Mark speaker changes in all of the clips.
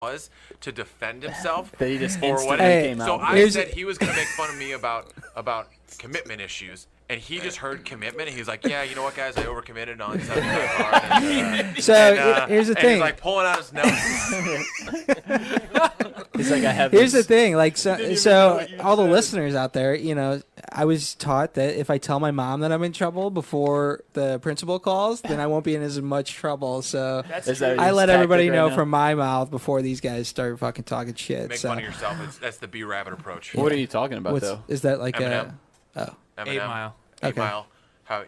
Speaker 1: was to defend himself.
Speaker 2: That he just
Speaker 1: or what
Speaker 2: instantly came
Speaker 1: so
Speaker 2: out.
Speaker 1: I said he was going to make fun of me about commitment issues. And he just heard commitment, and he's like, "Yeah, you know what, guys? I overcommitted on 75 hard."
Speaker 3: Here's the
Speaker 1: and
Speaker 3: thing.
Speaker 1: he's like pulling out his notes.
Speaker 2: He's like, I have.
Speaker 3: Here's the thing. Like, so all the listeners out there, you know, I was taught that if I tell my mom that I'm in trouble before the principal calls, then I won't be in as much trouble. So I let everybody know from my mouth before these guys start fucking talking shit.
Speaker 1: Make fun of yourself. That's the B-Rabbit approach.
Speaker 2: What are you talking about, though?
Speaker 3: Is that like
Speaker 1: Eminem.
Speaker 3: Oh.
Speaker 1: Eminem.
Speaker 4: 8 Mile.
Speaker 1: 8 Mile. How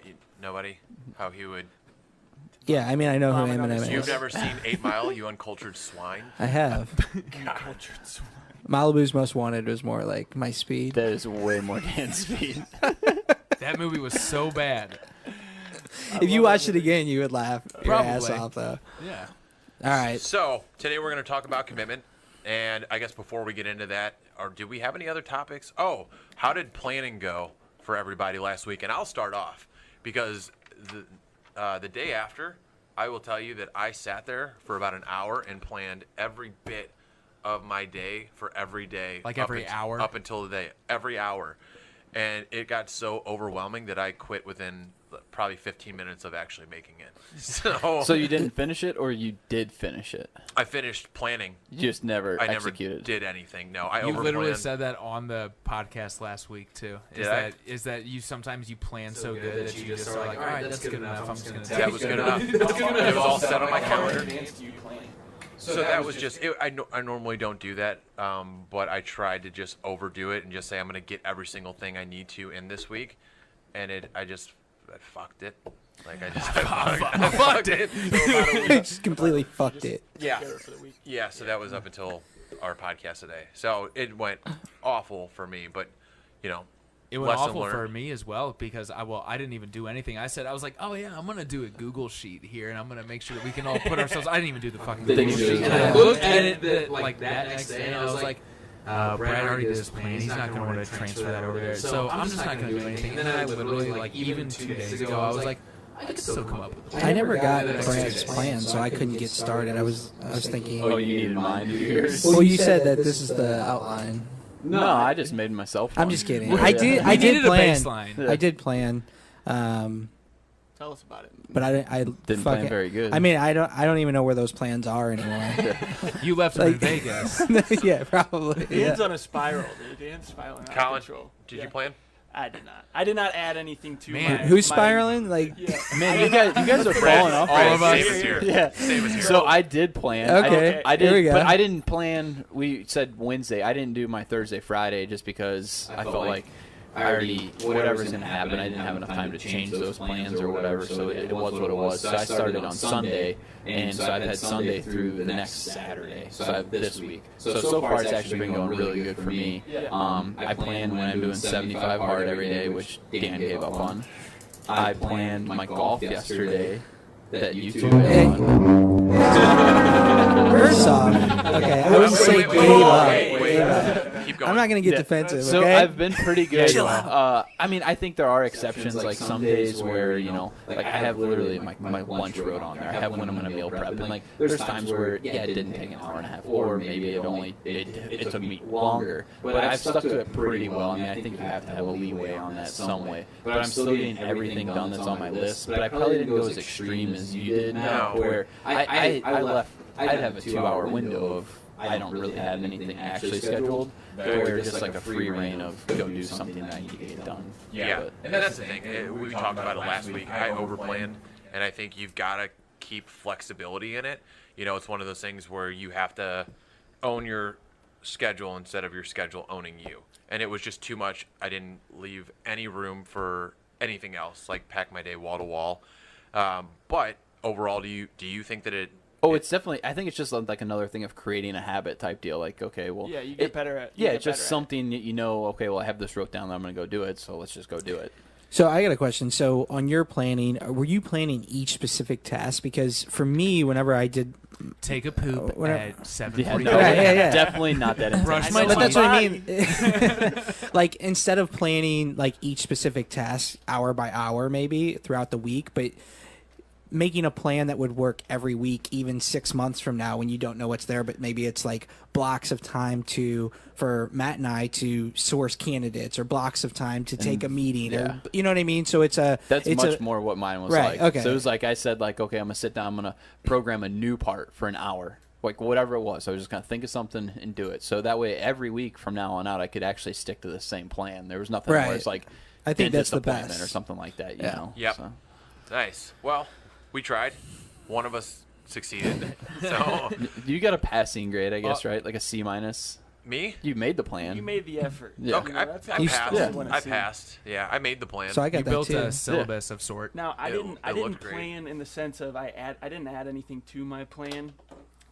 Speaker 1: he would.
Speaker 3: Yeah, I mean, I know who Eminem is.
Speaker 1: You've never seen 8 Mile, you uncultured swine?
Speaker 3: I have.
Speaker 5: Uncultured swine.
Speaker 3: Malibu's Most Wanted was more like my speed.
Speaker 2: That is way more than speed.
Speaker 4: That movie was so bad.
Speaker 3: If you watched it again, you would laugh your ass off, though.
Speaker 4: Yeah.
Speaker 3: All right.
Speaker 1: So today we're going to talk about commitment. And I guess before we get into that, or do we have any other topics? Oh, how did planning go for everybody last week? And I'll start off because the day after, I will tell you that I sat there for about an hour and planned every bit of my day for every day.
Speaker 4: Like every hour?
Speaker 1: Up until the day. Every hour. And it got so overwhelming that I quit within probably 15 minutes of actually making it.
Speaker 2: So you didn't finish it, or you did finish it?
Speaker 1: I finished planning.
Speaker 2: You just never
Speaker 1: I
Speaker 2: executed.
Speaker 1: never did anything. No, I
Speaker 4: You literally
Speaker 1: overplanned.
Speaker 4: said that on the podcast last week too. Is that you sometimes you plan so good that you just are like, all right, that's good enough. I'm just gonna.
Speaker 1: That was good enough. It was all set on my calendar. So that was just. I normally don't do that, but I tried to just overdo it and just say I'm going to get every single thing I need to in this week, and I fucked it. Like I fucked it.
Speaker 3: Just completely fucked it.
Speaker 1: Yeah. Yeah. So that was up until our podcast today. So it went awful for me, but you know.
Speaker 4: It went
Speaker 1: lesson
Speaker 4: awful
Speaker 1: learned.
Speaker 4: for me as well because I didn't even do anything. I was like, oh yeah, I'm gonna do a Google sheet here and I'm gonna make sure that we can all put ourselves. I didn't even do the fucking Google sheet. And I looked at it like that next day and I was like, Brad already did his plan. He's not gonna want to transfer that over there. So I'm just not gonna do anything. And then I literally like even 2 days ago I was like, I could still come up with a plan.
Speaker 3: I never got Brad's plan, so I couldn't get started. I was thinking.
Speaker 2: Oh, you needed mine to yours.
Speaker 3: Well, you said that this is the outline.
Speaker 2: No, I just made myself one.
Speaker 3: I'm just kidding.
Speaker 2: Yeah.
Speaker 3: I did plan.
Speaker 4: Baseline.
Speaker 3: I did plan.
Speaker 5: Tell us about it.
Speaker 3: But I
Speaker 2: Didn't plan very good.
Speaker 3: I mean, I don't even know where those plans are anymore.
Speaker 4: You left him in Vegas.
Speaker 3: Yeah, probably.
Speaker 5: Dan's
Speaker 3: Yeah.
Speaker 5: on a spiral, dude. Dan's spiraling out of
Speaker 1: Colin,
Speaker 5: control.
Speaker 1: did you plan?
Speaker 5: I did not. I did not add anything to
Speaker 4: Man,
Speaker 5: my...
Speaker 3: Who's
Speaker 5: my-
Speaker 3: spiraling? Like,
Speaker 5: Yeah.
Speaker 2: Man, you guys are falling off.
Speaker 4: All of us.
Speaker 1: Same as here.
Speaker 2: Yeah.
Speaker 1: Same as here.
Speaker 2: So I did plan.
Speaker 3: Okay,
Speaker 2: I did,
Speaker 3: here we go.
Speaker 2: but I didn't plan. We said Wednesday. I didn't do my Thursday, Friday, just because I felt like I already whatever's gonna happen. I didn't have enough time to change those plans or whatever. So it was what it was. So I started on Sunday, and so I've had Sunday through the next Saturday. So I have this week. So far it's actually been going really good for me. I plan when I'm doing 75 hard every day, which Dan gave up on. I planned my golf yesterday. That you two had on.
Speaker 3: First off, okay, I wouldn't say
Speaker 1: Wait,
Speaker 3: gave up.
Speaker 1: wait. Keep going.
Speaker 3: I'm not gonna get
Speaker 2: Yeah.
Speaker 3: defensive.
Speaker 2: So
Speaker 3: okay?
Speaker 2: I've been pretty good.
Speaker 3: Chill out.
Speaker 2: I mean, I think there are exceptions. Like some days where like I have literally my lunch wrote on there. I have when I'm gonna meal prep, and like there's times where it didn't take an hour and a half, or maybe it took me longer. But I've stuck to it pretty well. I mean, I think you have to have a leeway on that some way. But I'm still getting everything done that's on my list. But I probably didn't go as extreme as you did.
Speaker 1: No.
Speaker 2: Where I left. I'd have a 2-hour window of. I don't really have anything actually scheduled, where just like a free reign of go do something that I need to get done.
Speaker 1: Yeah,
Speaker 2: But-
Speaker 1: and that's the thing. We talked about it last week. I overplanned, and I think you've got to keep flexibility in it. You know, it's one of those things where you have to own your schedule instead of your schedule owning you. And it was just too much. I didn't leave any room for anything else, like pack my day wall to wall. But overall, do you think that it?
Speaker 2: Oh, it's definitely. I think it's just like another thing of creating a habit type deal. Like, okay, well,
Speaker 5: Yeah, you get better at... you
Speaker 2: Yeah,
Speaker 5: get
Speaker 2: it's just
Speaker 5: better at it.
Speaker 2: something that you know. Okay, well, I have this wrote down. That I'm going to go do it. So let's just go do it.
Speaker 3: So I got a question. So on your planning, were you planning each specific task? Because for me, whenever I did,
Speaker 4: Take a poop
Speaker 3: Whatever.
Speaker 4: at
Speaker 2: Yeah,
Speaker 4: 7:45.
Speaker 2: no,
Speaker 3: Yeah.
Speaker 2: definitely not that intense.
Speaker 4: Brush my
Speaker 3: but that's
Speaker 4: teeth.
Speaker 3: what I mean. Like instead of planning like each specific task hour by hour, maybe throughout the week, but making a plan that would work every week, even 6 months from now when you don't know what's there, but maybe it's like blocks of time for Matt and I to source candidates, or blocks of time to take a meeting, or you know what I mean? So
Speaker 2: that's much more what mine was
Speaker 3: right,
Speaker 2: like.
Speaker 3: Okay.
Speaker 2: So it was like I said, like, okay, I'm gonna sit down, I'm gonna program a new part for an hour. Like whatever it was, I was just gonna think of something and do it. So that way, every week from now on out, I could actually stick to the same plan. There was nothing where it's like,
Speaker 3: I think that's the
Speaker 2: appointment
Speaker 3: best
Speaker 2: or something like that. You know?
Speaker 1: Yep.
Speaker 2: So.
Speaker 1: Nice. Well, we tried. One of us succeeded. So
Speaker 2: You got a passing grade, I guess, right? Like a C minus.
Speaker 1: me?
Speaker 2: You made the plan.
Speaker 5: You made the effort.
Speaker 2: Yeah.
Speaker 1: Okay,
Speaker 5: You know, that's
Speaker 1: I
Speaker 5: all
Speaker 1: passed.
Speaker 5: I wanna
Speaker 1: I
Speaker 5: see.
Speaker 1: passed. Yeah, I made the plan.
Speaker 3: So I got
Speaker 4: You
Speaker 3: that
Speaker 4: built
Speaker 3: too.
Speaker 4: a syllabus of sort.
Speaker 5: Now I
Speaker 1: It-
Speaker 5: didn't
Speaker 1: it looked great.
Speaker 5: plan in the sense of I didn't add anything to my plan,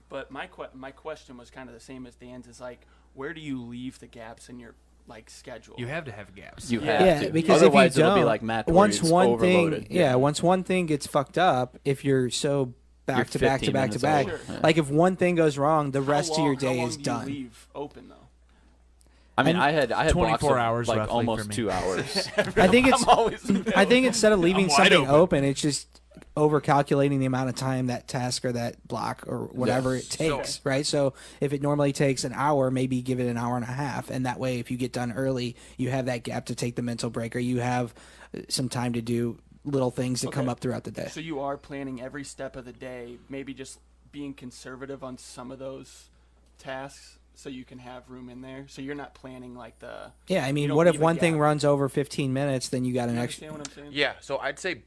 Speaker 5: but my question was kind of the same as Dan's. Is like, where do you leave the gaps in your like schedule?
Speaker 4: You have to have gaps.
Speaker 2: You
Speaker 5: Yeah.
Speaker 2: have
Speaker 3: Yeah,
Speaker 2: to.
Speaker 3: because
Speaker 2: Otherwise,
Speaker 3: if you don't,
Speaker 2: it'll be like Matt.
Speaker 3: once
Speaker 2: where it's
Speaker 3: one
Speaker 2: overloaded.
Speaker 3: thing, once one thing gets fucked up, if you're so back
Speaker 2: You're
Speaker 3: to back to
Speaker 2: 15
Speaker 3: back to
Speaker 2: minutes
Speaker 3: back,
Speaker 2: over.
Speaker 5: Sure.
Speaker 3: like if one thing goes wrong, the
Speaker 5: How
Speaker 3: rest of
Speaker 5: long-
Speaker 3: your
Speaker 5: how
Speaker 3: day
Speaker 5: long
Speaker 3: is
Speaker 5: do you
Speaker 3: done.
Speaker 5: leave open though.
Speaker 2: I mean,
Speaker 3: And
Speaker 2: I had
Speaker 4: 24
Speaker 2: blocks of,
Speaker 4: hours
Speaker 2: like
Speaker 4: roughly
Speaker 2: almost
Speaker 4: for me.
Speaker 2: 2 hours.
Speaker 3: I think it's.
Speaker 5: I'm always
Speaker 3: I think instead of leaving
Speaker 1: I'm wide
Speaker 3: something
Speaker 1: open.
Speaker 3: it's just over calculating the amount of time that task or that block or whatever it takes, right? So if it normally takes an hour, maybe give it an hour and a half, and that way, if you get done early, you have that gap to take the mental break, or you have some time to do little things that come
Speaker 5: Okay.
Speaker 3: up throughout the day.
Speaker 5: So you are planning every step of the day, maybe just being conservative on some of those tasks so you can have room in there. So you're not planning like the.
Speaker 3: Yeah, I
Speaker 5: You
Speaker 3: mean,
Speaker 5: don't
Speaker 3: what if
Speaker 5: leave a
Speaker 3: one thing
Speaker 5: gap.
Speaker 3: runs over 15 minutes, then you got an
Speaker 5: You
Speaker 3: extra.
Speaker 5: understand what I'm saying?
Speaker 1: Yeah, so I'd say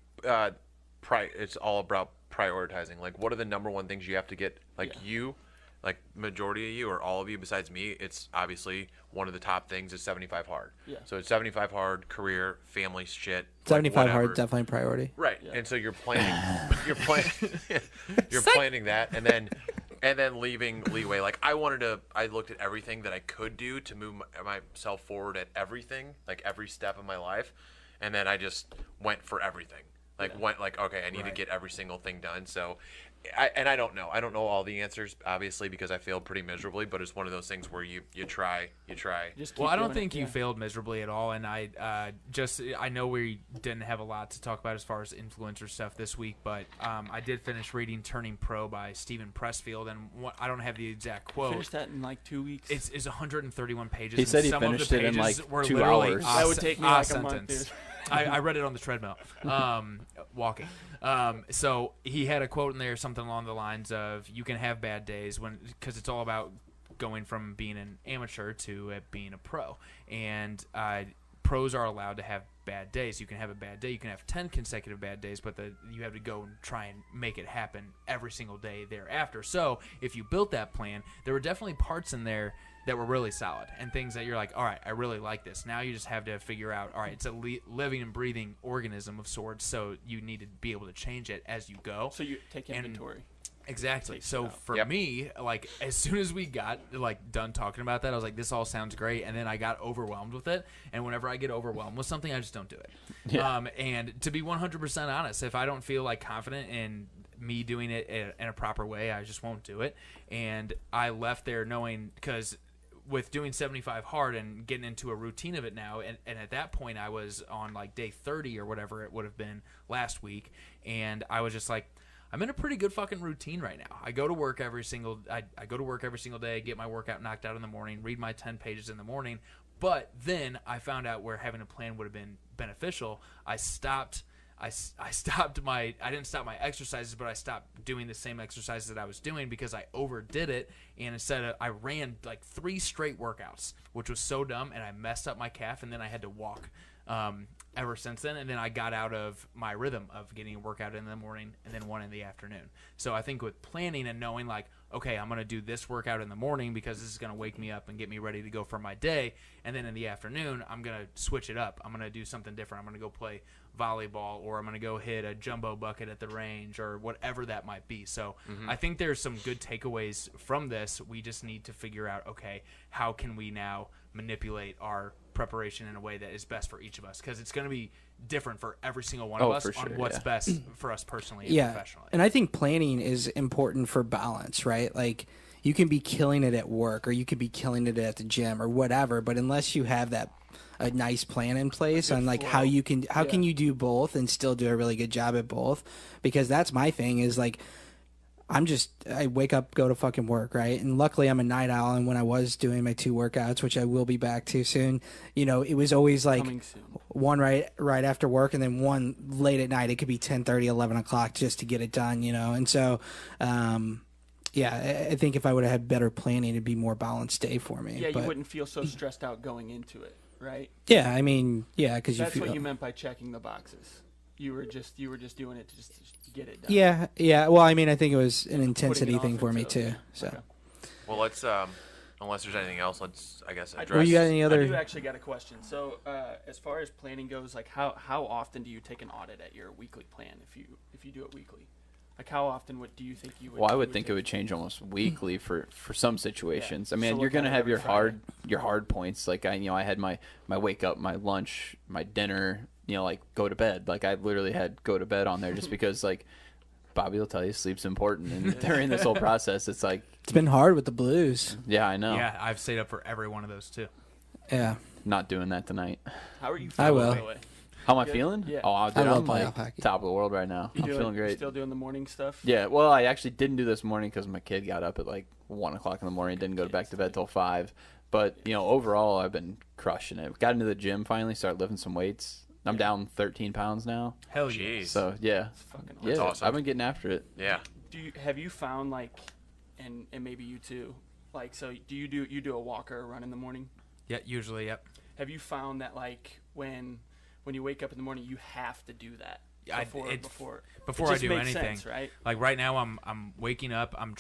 Speaker 1: it's all about prioritizing. Like, what are the number one things you have to get? Like you, like majority of you or all of you besides me, it's obviously one of the top things is 75 hard.
Speaker 5: Yeah.
Speaker 1: So it's 75 hard, career, family shit. like
Speaker 3: 75 hard,
Speaker 1: whatever.
Speaker 3: definitely priority.
Speaker 1: Right.
Speaker 5: Yeah.
Speaker 1: And so you're planning you're planning that and then leaving leeway. Like I looked at everything that I could do to move myself forward at everything, like every step of my life, and then I just went for everything. Okay, I need to get every single thing done. So I don't know. I don't know all the answers, obviously, because I failed pretty miserably, but it's one of those things where you try.
Speaker 5: Just
Speaker 4: Well,
Speaker 5: keep
Speaker 4: I don't
Speaker 5: doing
Speaker 4: think
Speaker 5: it.
Speaker 4: you
Speaker 5: Yeah.
Speaker 4: failed miserably at all, and I know we didn't have a lot to talk about as far as influencer stuff this week, but I did finish reading Turning Pro by Stephen Pressfield, and I don't have the exact quote.
Speaker 5: Finish that in like 2 weeks.
Speaker 4: It's 131 pages.
Speaker 2: He
Speaker 4: and
Speaker 2: said he
Speaker 4: some of the
Speaker 2: finished it in,
Speaker 4: pages
Speaker 2: like,
Speaker 4: were
Speaker 2: 2
Speaker 4: literally
Speaker 2: hours.
Speaker 5: That would take me like a month,
Speaker 4: sentence.
Speaker 5: dude.
Speaker 4: I read it on the treadmill, walking. So he had a quote in there, something along the lines of, "You can have bad days because it's all about going from being an amateur to being a pro, and pros are allowed to have bad days. You can have a bad day. You can have 10 consecutive bad days, but you have to go and try and make it happen every single day thereafter. So if you built that plan, there were definitely parts in there that were really solid and things that you're like, all right, I really like this. Now you just have to figure out, all right, it's a living and breathing organism of sorts, so you need to be able to change it as you go.
Speaker 5: So you take
Speaker 4: And-
Speaker 5: inventory.
Speaker 4: Exactly.
Speaker 5: Takes
Speaker 4: So
Speaker 5: it out.
Speaker 4: for
Speaker 1: Yep.
Speaker 4: me, like as soon as we got done talking about that, I was like, this all sounds great, and then I got overwhelmed with it. And whenever I get overwhelmed with something, I just don't do it.
Speaker 2: Yeah.
Speaker 4: And to be 100% honest, if I don't feel like confident in me doing it in a proper way, I just won't do it. And I left there knowing, because with doing 75 hard and getting into a routine of it now, and at that point I was on like day 30 or whatever it would have been last week, and I was just like, I'm in a pretty good fucking routine right now. I go to work every single I go to work every single day, get my workout knocked out in the morning, read my 10 pages in the morning. But then I found out where having a plan would have been beneficial. I stopped I didn't stop my exercises, but I stopped doing the same exercises that I was doing because I overdid it. And I ran like 3 straight workouts, which was so dumb, and I messed up my calf, and then I had to walk ever since then. And then I got out of my rhythm of getting a workout in the morning and then one in the afternoon. So I think with planning and knowing like, okay, I'm going to do this workout in the morning because this is going to wake me up and get me ready to go for my day. And then in the afternoon, I'm going to switch it up. I'm going to do something different. I'm going to go play volleyball, or I'm going to go hit a jumbo bucket at the range, or whatever that might be. So I think there's some good takeaways from this. We just need to figure out, okay, how can we now manipulate our preparation in a way that is best for each of us? Because it's going to be different for every single one of us
Speaker 2: for sure,
Speaker 4: on what's
Speaker 2: yeah.
Speaker 4: best for us personally and
Speaker 3: Yeah,
Speaker 4: professionally.
Speaker 3: and I think planning is important for balance, right? Like you can be killing it at work, or you could be killing it at the gym, or whatever, but unless you have that a nice plan in place on like how can you do both and still do a really good job at both, because that's my thing is like I wake up, go to fucking work, right? And luckily I'm a night owl, and when I was doing my 2 workouts, which I will be back to soon, you know, it was always like one right after work and then one late at night. It could be 10:30, 11 o'clock just to get it done, you know? And so, yeah, I think if I would have had better planning, it'd be more balanced day for me.
Speaker 5: Yeah, you wouldn't feel so stressed out going into it, right?
Speaker 3: Yeah, I mean, yeah, because
Speaker 5: that's what you meant by checking the boxes. You were just doing it to just get it done.
Speaker 3: Yeah. Well, I mean, I think it was an intensity thing for me too. So,
Speaker 5: okay.
Speaker 1: Well, let's unless there's anything else, let's I guess address.
Speaker 3: Well, you got any other?
Speaker 5: I do actually got a question. So, as far as planning goes, like how often do you take an audit at your weekly plan if you do it weekly? Like how often do you think you would?
Speaker 2: Well, I would think it would change almost weekly for some situations. Yeah. I mean,
Speaker 5: so
Speaker 2: you're going to have your
Speaker 5: Friday.
Speaker 2: hard points. Like I had my wake up, my lunch, my dinner, you know, like go to bed. Like I literally had go to bed on there just because like Bobby will tell you sleep's important, and during this whole process it's like
Speaker 3: it's been hard with the Blues.
Speaker 2: Yeah, I know.
Speaker 4: Yeah, I've stayed up for every one of those too.
Speaker 3: Yeah.
Speaker 2: Not doing that tonight.
Speaker 5: How are you
Speaker 3: I
Speaker 5: feeling,
Speaker 3: will.
Speaker 5: by the way?
Speaker 2: How am I
Speaker 5: Good?
Speaker 2: feeling?
Speaker 5: Yeah.
Speaker 2: Oh, dude,
Speaker 3: I love
Speaker 2: I'm like
Speaker 3: playoff hockey.
Speaker 2: top of the world right now. I'm feeling great.
Speaker 5: Still doing the morning stuff?
Speaker 2: Yeah, well, I actually didn't do this morning because my kid got up at like 1 o'clock in the morning, didn't go back to bed till 5. But, you know, overall, I've been crushing it. Got into the gym finally, started lifting some weights. I'm down 13 pounds now.
Speaker 4: Hell yeah.
Speaker 1: Jeez.
Speaker 2: So, yeah.
Speaker 5: It's fucking
Speaker 2: Yeah,
Speaker 5: awesome.
Speaker 1: awesome.
Speaker 2: I've been getting after it.
Speaker 1: Yeah.
Speaker 5: Have you found like, and maybe you too, like, so you do a walk or a run in the morning?
Speaker 4: Yeah, usually, yep.
Speaker 5: Have you found that like when you wake up in the morning you have to do that before
Speaker 4: Before
Speaker 5: it
Speaker 4: I
Speaker 5: just
Speaker 4: do
Speaker 5: makes
Speaker 4: anything,
Speaker 5: sense, right?
Speaker 4: Like right now, I'm waking up. I'm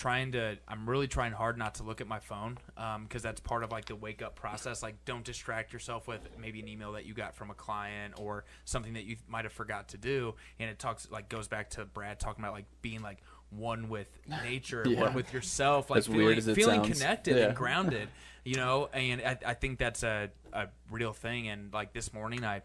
Speaker 4: really trying hard not to look at my phone, because that's part of like the wake up process. Like, don't distract yourself with maybe an email that you got from a client or something that you might have forgot to do. And it goes back to Brad talking about like being like one with nature,
Speaker 2: Yeah.
Speaker 4: one with yourself, like
Speaker 2: As weird as it
Speaker 4: feeling
Speaker 2: sounds.
Speaker 4: connected
Speaker 2: Yeah.
Speaker 4: and grounded. You know, and I think that's a real thing. And like this morning, I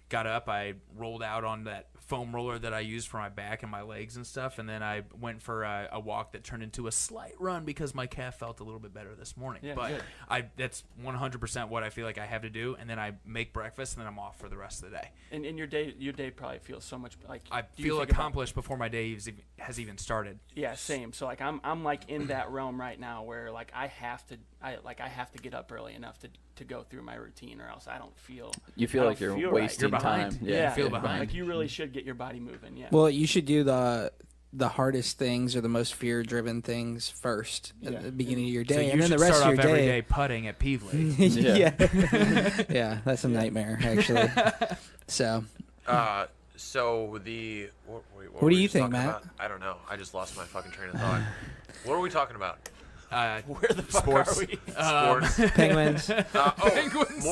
Speaker 4: got up, I rolled out on that foam roller that I use for my back and my legs and stuff, and then I went for a walk that turned into a slight run because my calf felt a little bit better this morning.
Speaker 5: Yeah,
Speaker 4: but
Speaker 5: good.
Speaker 4: that's 100% what I feel like I have to do, and then I make breakfast, and then I'm off for the rest of the day.
Speaker 5: And your day probably feels so much like
Speaker 4: I
Speaker 5: do you
Speaker 4: feel
Speaker 5: think about-
Speaker 4: accomplished before my day has even started.
Speaker 5: Yeah, same. So like I'm like in that realm right now where like I have to get up early enough to go through my routine, or else I don't feel.
Speaker 2: You feel
Speaker 5: I
Speaker 2: like
Speaker 5: don't
Speaker 2: you're
Speaker 5: feel right.
Speaker 2: wasting
Speaker 4: You're behind.
Speaker 2: time.
Speaker 5: Yeah,
Speaker 4: you feel behind.
Speaker 5: Like you really should get your body moving. Yeah.
Speaker 3: Well, you should do the hardest things or the most fear-driven things first
Speaker 5: Yeah.
Speaker 3: at the beginning of your
Speaker 4: So
Speaker 3: day,
Speaker 4: you
Speaker 3: and then
Speaker 4: should
Speaker 3: the rest
Speaker 4: start
Speaker 3: of
Speaker 4: off
Speaker 3: your
Speaker 4: every
Speaker 3: day.
Speaker 4: day putting at Peevely.
Speaker 3: Yeah, yeah, that's a nightmare actually. So,
Speaker 1: So what
Speaker 3: What do
Speaker 1: were we
Speaker 3: you
Speaker 1: just
Speaker 3: think,
Speaker 1: talking
Speaker 3: Matt?
Speaker 1: about? I don't know. I just lost my fucking train of thought. What are we talking about?
Speaker 5: Where the fuck
Speaker 4: sports.
Speaker 5: are we?
Speaker 1: Sports.
Speaker 3: Penguins.
Speaker 4: Penguins.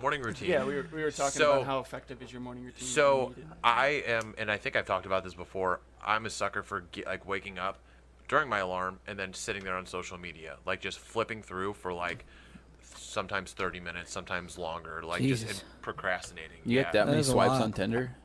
Speaker 1: Morning routine.
Speaker 5: Yeah, we were talking
Speaker 1: So-
Speaker 5: about how effective is your morning routine.
Speaker 1: So
Speaker 5: and you needed-
Speaker 1: I am, and I think I've talked about this before. I'm a sucker for like waking up during my alarm and then sitting there on social media, like just flipping through for like sometimes 30 minutes, sometimes longer, like just
Speaker 3: Jesus.
Speaker 1: procrastinating.
Speaker 2: You
Speaker 1: yeah.
Speaker 2: get that
Speaker 3: That
Speaker 2: many
Speaker 3: is a
Speaker 2: swipes
Speaker 3: lot.
Speaker 2: on Tinder?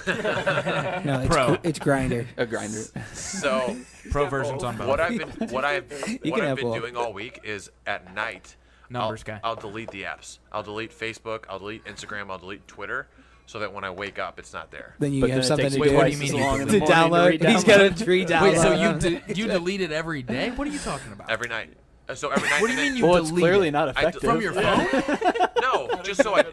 Speaker 3: No, it's
Speaker 4: Pro.
Speaker 3: it's Grinder.
Speaker 2: A grinder.
Speaker 1: So
Speaker 4: Pro versions on both.
Speaker 1: what I've
Speaker 3: can have both.
Speaker 1: doing all week is at night.
Speaker 4: Numbers guy.
Speaker 1: I'll delete the apps. I'll delete Facebook. I'll delete Instagram. I'll delete Twitter, so that when I wake up, it's not there.
Speaker 3: Then you
Speaker 2: But
Speaker 3: have
Speaker 2: then it
Speaker 3: something
Speaker 2: takes
Speaker 3: to
Speaker 4: Wait,
Speaker 3: do.
Speaker 4: what do you mean
Speaker 2: as
Speaker 4: you
Speaker 2: long in
Speaker 3: to
Speaker 2: the morning
Speaker 3: download?
Speaker 2: to
Speaker 3: He's got to
Speaker 2: re-download.
Speaker 3: re-download.
Speaker 4: Wait, so
Speaker 3: them.
Speaker 4: you delete it every day? What are you talking about?
Speaker 1: Every night. So every night.
Speaker 4: What do
Speaker 1: and
Speaker 4: you
Speaker 1: then-
Speaker 4: mean you
Speaker 2: Well, it's
Speaker 4: delete
Speaker 2: clearly
Speaker 4: it?
Speaker 2: not
Speaker 1: I
Speaker 2: effective.
Speaker 4: From your phone?
Speaker 1: No, just so I'm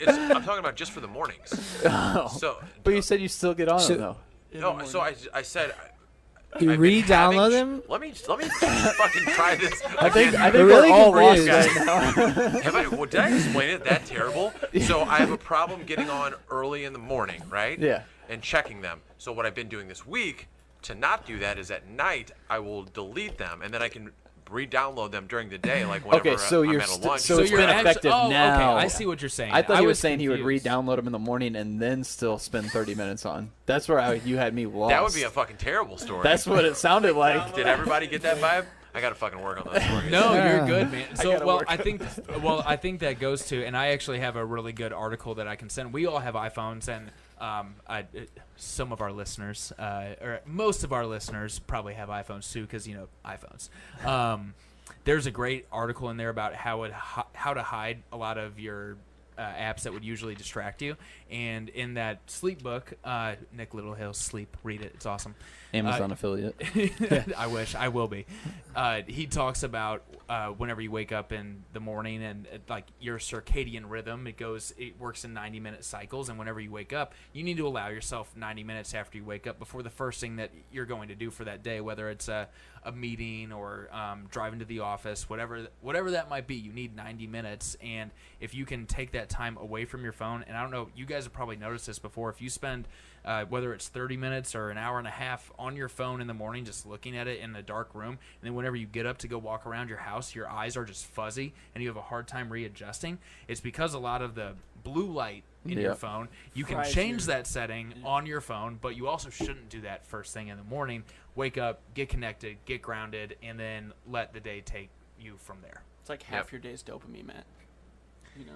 Speaker 1: talking about just for the mornings.
Speaker 2: Oh.
Speaker 1: So
Speaker 2: But you said you still get on
Speaker 3: So-
Speaker 2: it, though.
Speaker 1: no, so I said.
Speaker 3: You
Speaker 1: I've been
Speaker 3: re-download
Speaker 1: having-
Speaker 3: them?
Speaker 1: Let me fucking try this.
Speaker 2: I think
Speaker 3: We're really
Speaker 2: we're all lost
Speaker 3: confused.
Speaker 2: right now.
Speaker 1: Did I explain it that terrible? So I have a problem getting on early in the morning, right?
Speaker 2: Yeah.
Speaker 1: And checking them. So what I've been doing this week to not do that is at night I will delete them, and then I can re-download them during the day, like whenever
Speaker 2: Okay, so
Speaker 1: I'm
Speaker 2: you're
Speaker 1: at a
Speaker 2: st-
Speaker 1: lunch.
Speaker 2: so it's
Speaker 4: you're
Speaker 2: been
Speaker 4: actually-
Speaker 2: effective
Speaker 4: oh,
Speaker 2: now.
Speaker 4: Okay, I see what you're saying.
Speaker 2: I thought he was saying
Speaker 4: confused.
Speaker 2: he would re-download them in the morning and then still spend 30 minutes on. That's where you had me lost.
Speaker 1: That would be a fucking terrible story.
Speaker 2: That's what it sounded like.
Speaker 1: Did everybody get that vibe? I gotta fucking work on those stories.
Speaker 4: No,
Speaker 3: Yeah.
Speaker 4: you're good, man. So,
Speaker 5: gotta
Speaker 4: well,
Speaker 5: work
Speaker 4: I think that goes to, and I actually have a really good article that I can send. We all have iPhones, and some of our listeners, or most of our listeners, probably have iPhones too, because iPhones. There's a great article in there about how to hide a lot of your apps that would usually distract you. And in that sleep book, Nick Littlehill, Sleep, read it. It's awesome.
Speaker 2: Amazon affiliate.
Speaker 4: I wish I will be. He talks about whenever you wake up in the morning and like your circadian rhythm, it works in 90-minute cycles, and whenever you wake up, you need to allow yourself 90 minutes after you wake up before the first thing that you're going to do for that day, whether it's a meeting or driving to the office, whatever that might be. You need 90 minutes, and if you can take that time away from your phone, and I don't know, you guys have probably noticed this before, if you spend whether it's 30 minutes or an hour and a half on your phone in the morning just looking at it in a dark room, and then whenever you get up to go walk around your house, your eyes are just fuzzy and you have a hard time readjusting, it's because a lot of the blue light in your phone, you can change that setting on your phone, but you also shouldn't do that first thing in the morning. Wake up, get connected, get grounded, and then let the day take you from there.
Speaker 5: It's like half your day's dopamine, Matt. You know.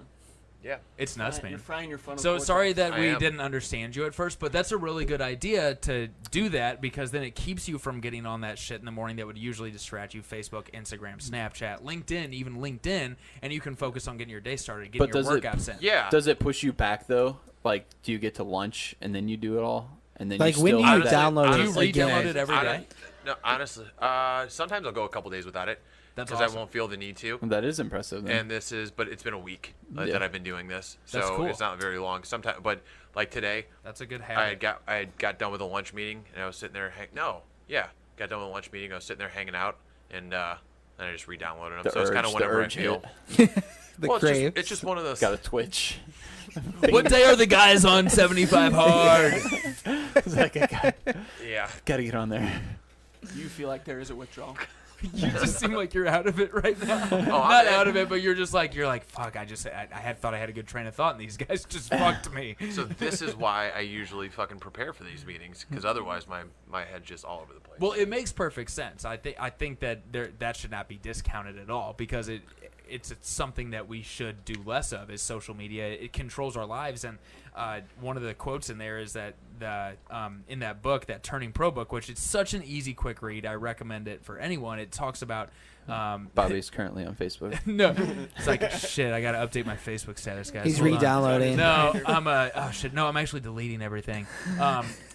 Speaker 1: Yeah.
Speaker 4: It's nuts, man.
Speaker 5: You're frying your phone.
Speaker 4: So sorry that we didn't understand you at first, but that's a really good idea to do that, because then it keeps you from getting on that shit in the morning that would usually distract you. Facebook, Instagram, Snapchat, LinkedIn, even LinkedIn, and you can focus on getting your day started, getting your workouts in.
Speaker 1: Yeah.
Speaker 2: Does it push you back though? Like, do you get to lunch and then you do it all, and then
Speaker 3: Like,
Speaker 2: you
Speaker 3: when
Speaker 2: still
Speaker 3: do you
Speaker 2: do that?
Speaker 3: download
Speaker 4: Do
Speaker 3: it
Speaker 4: you
Speaker 3: again?
Speaker 4: re-download it every day?
Speaker 1: No, honestly, sometimes I'll go a couple days without it.
Speaker 4: That's
Speaker 1: because
Speaker 4: awesome.
Speaker 1: I won't feel the need to.
Speaker 2: That is impressive. Then.
Speaker 1: And but it's been a week that I've been doing this, so
Speaker 4: That's cool.
Speaker 1: it's not very long. Sometimes, but like today,
Speaker 4: That's a good
Speaker 1: I
Speaker 4: habit.
Speaker 1: got done with a lunch meeting, and I was sitting there. Got done with a lunch meeting. I was sitting there hanging out, and I just re-downloaded them. So it's kind of whenever I feel.
Speaker 3: The
Speaker 1: Well,
Speaker 3: crave.
Speaker 1: it's just one of those.
Speaker 2: Got a twitch.
Speaker 4: What day are the guys on 75 hard?
Speaker 1: Yeah.
Speaker 2: Gotta get on there.
Speaker 5: Do you feel like there is a withdrawal?
Speaker 4: You just seem like you're out of it right now.
Speaker 1: I'm
Speaker 4: Not
Speaker 1: in.
Speaker 4: out of it, but you're like, fuck, I thought I had a good train of thought, and these guys just fucked me.
Speaker 1: So this is why I usually fucking prepare for these meetings, because otherwise my head's just all over the place.
Speaker 4: Well, it makes perfect sense. I think that that should not be discounted at all, because it's something that we should do less of, is social media. It controls our lives, and one of the quotes in there is that in that book, that Turning Pro book, which is such an easy, quick read. I recommend it for anyone. It talks about
Speaker 2: Bobby's currently on Facebook.
Speaker 4: no, it's like shit. I gotta update my Facebook status, guys.
Speaker 3: He's
Speaker 4: Hold on.
Speaker 3: re-downloading.
Speaker 4: No, I'm actually deleting everything.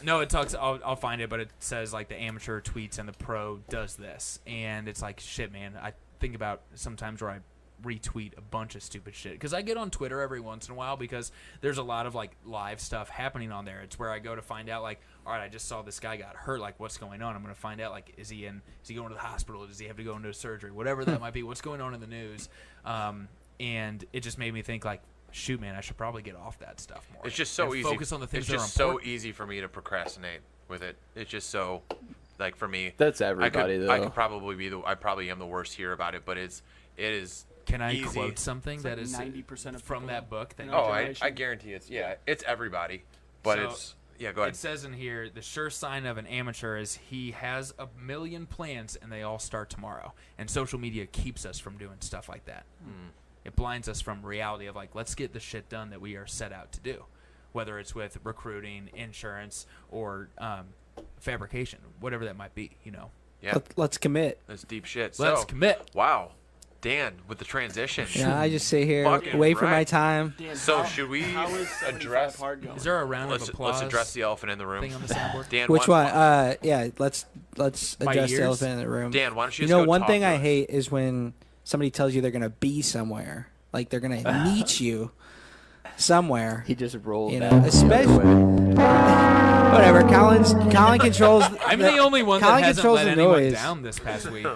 Speaker 4: No, it talks. I'll find it, but it says like the amateur tweets and the pro does this, and it's like shit, man. I think about sometimes where I retweet a bunch of stupid shit, because I get on Twitter every once in a while, because there's a lot of like live stuff happening on there. It's where I go to find out, like, all right, I just saw this guy got hurt, like, what's going on? I'm going to find out, like, is he going to the hospital? Does he have to go into a surgery? Whatever that might be, what's going on in the news? And it just made me think, like, shoot, man, I should probably get off that stuff more.
Speaker 1: It's just so
Speaker 4: and
Speaker 1: easy.
Speaker 4: Focus on the things
Speaker 1: it's
Speaker 4: that
Speaker 1: just
Speaker 4: are
Speaker 1: so
Speaker 4: important.
Speaker 1: easy for me to procrastinate with it. It's just so, like, for me.
Speaker 2: That's everybody,
Speaker 1: I
Speaker 2: though.
Speaker 1: could probably I probably am the worst here about it, but it is.
Speaker 4: Can I
Speaker 1: easy.
Speaker 4: quote something
Speaker 5: It's
Speaker 4: that
Speaker 5: like
Speaker 4: is
Speaker 5: 90% of
Speaker 4: from
Speaker 5: people
Speaker 4: that book? That
Speaker 5: in
Speaker 4: you
Speaker 5: our
Speaker 1: Oh,
Speaker 5: generation.
Speaker 1: I guarantee it's everybody, but
Speaker 4: So,
Speaker 1: it's go ahead.
Speaker 4: It says in here, the sure sign of an amateur is he has a million plans and they all start tomorrow. And social media keeps us from doing stuff like that. It blinds us from reality of, like, let's get the shit done that we are set out to do, whether it's with recruiting, insurance, or fabrication, whatever that might be.
Speaker 1: Yeah,
Speaker 3: Let's commit.
Speaker 1: that's deep shit.
Speaker 4: Let's
Speaker 1: So,
Speaker 4: commit.
Speaker 1: wow, Dan with the transition.
Speaker 3: Yeah, I just sit here,
Speaker 1: Fucking
Speaker 3: wait for my
Speaker 1: right.
Speaker 3: time.
Speaker 5: Dan,
Speaker 1: So should we
Speaker 5: how is 75
Speaker 1: address?
Speaker 5: hard going?
Speaker 4: Is there a round of applause
Speaker 1: Let's address the elephant in the room.
Speaker 4: thing on the soundboard?
Speaker 1: Dan,
Speaker 3: Which one? Yeah, let's
Speaker 4: My
Speaker 3: address the
Speaker 4: ears?
Speaker 3: elephant in the room.
Speaker 1: Dan, why don't you?
Speaker 3: You
Speaker 1: just
Speaker 3: know,
Speaker 1: go
Speaker 3: one
Speaker 1: talk
Speaker 3: thing
Speaker 1: to
Speaker 3: I
Speaker 1: us?
Speaker 3: hate is when somebody tells you they're gonna be somewhere, like they're gonna meet you somewhere.
Speaker 2: He just rolled
Speaker 3: You
Speaker 2: that
Speaker 3: know,
Speaker 2: the other
Speaker 3: especially-
Speaker 2: way.
Speaker 3: Whatever. Colin controls.
Speaker 4: I'm the only one that
Speaker 3: Colin
Speaker 4: hasn't
Speaker 3: controls
Speaker 4: let
Speaker 3: the
Speaker 4: anyone
Speaker 3: noise.
Speaker 4: down this past week.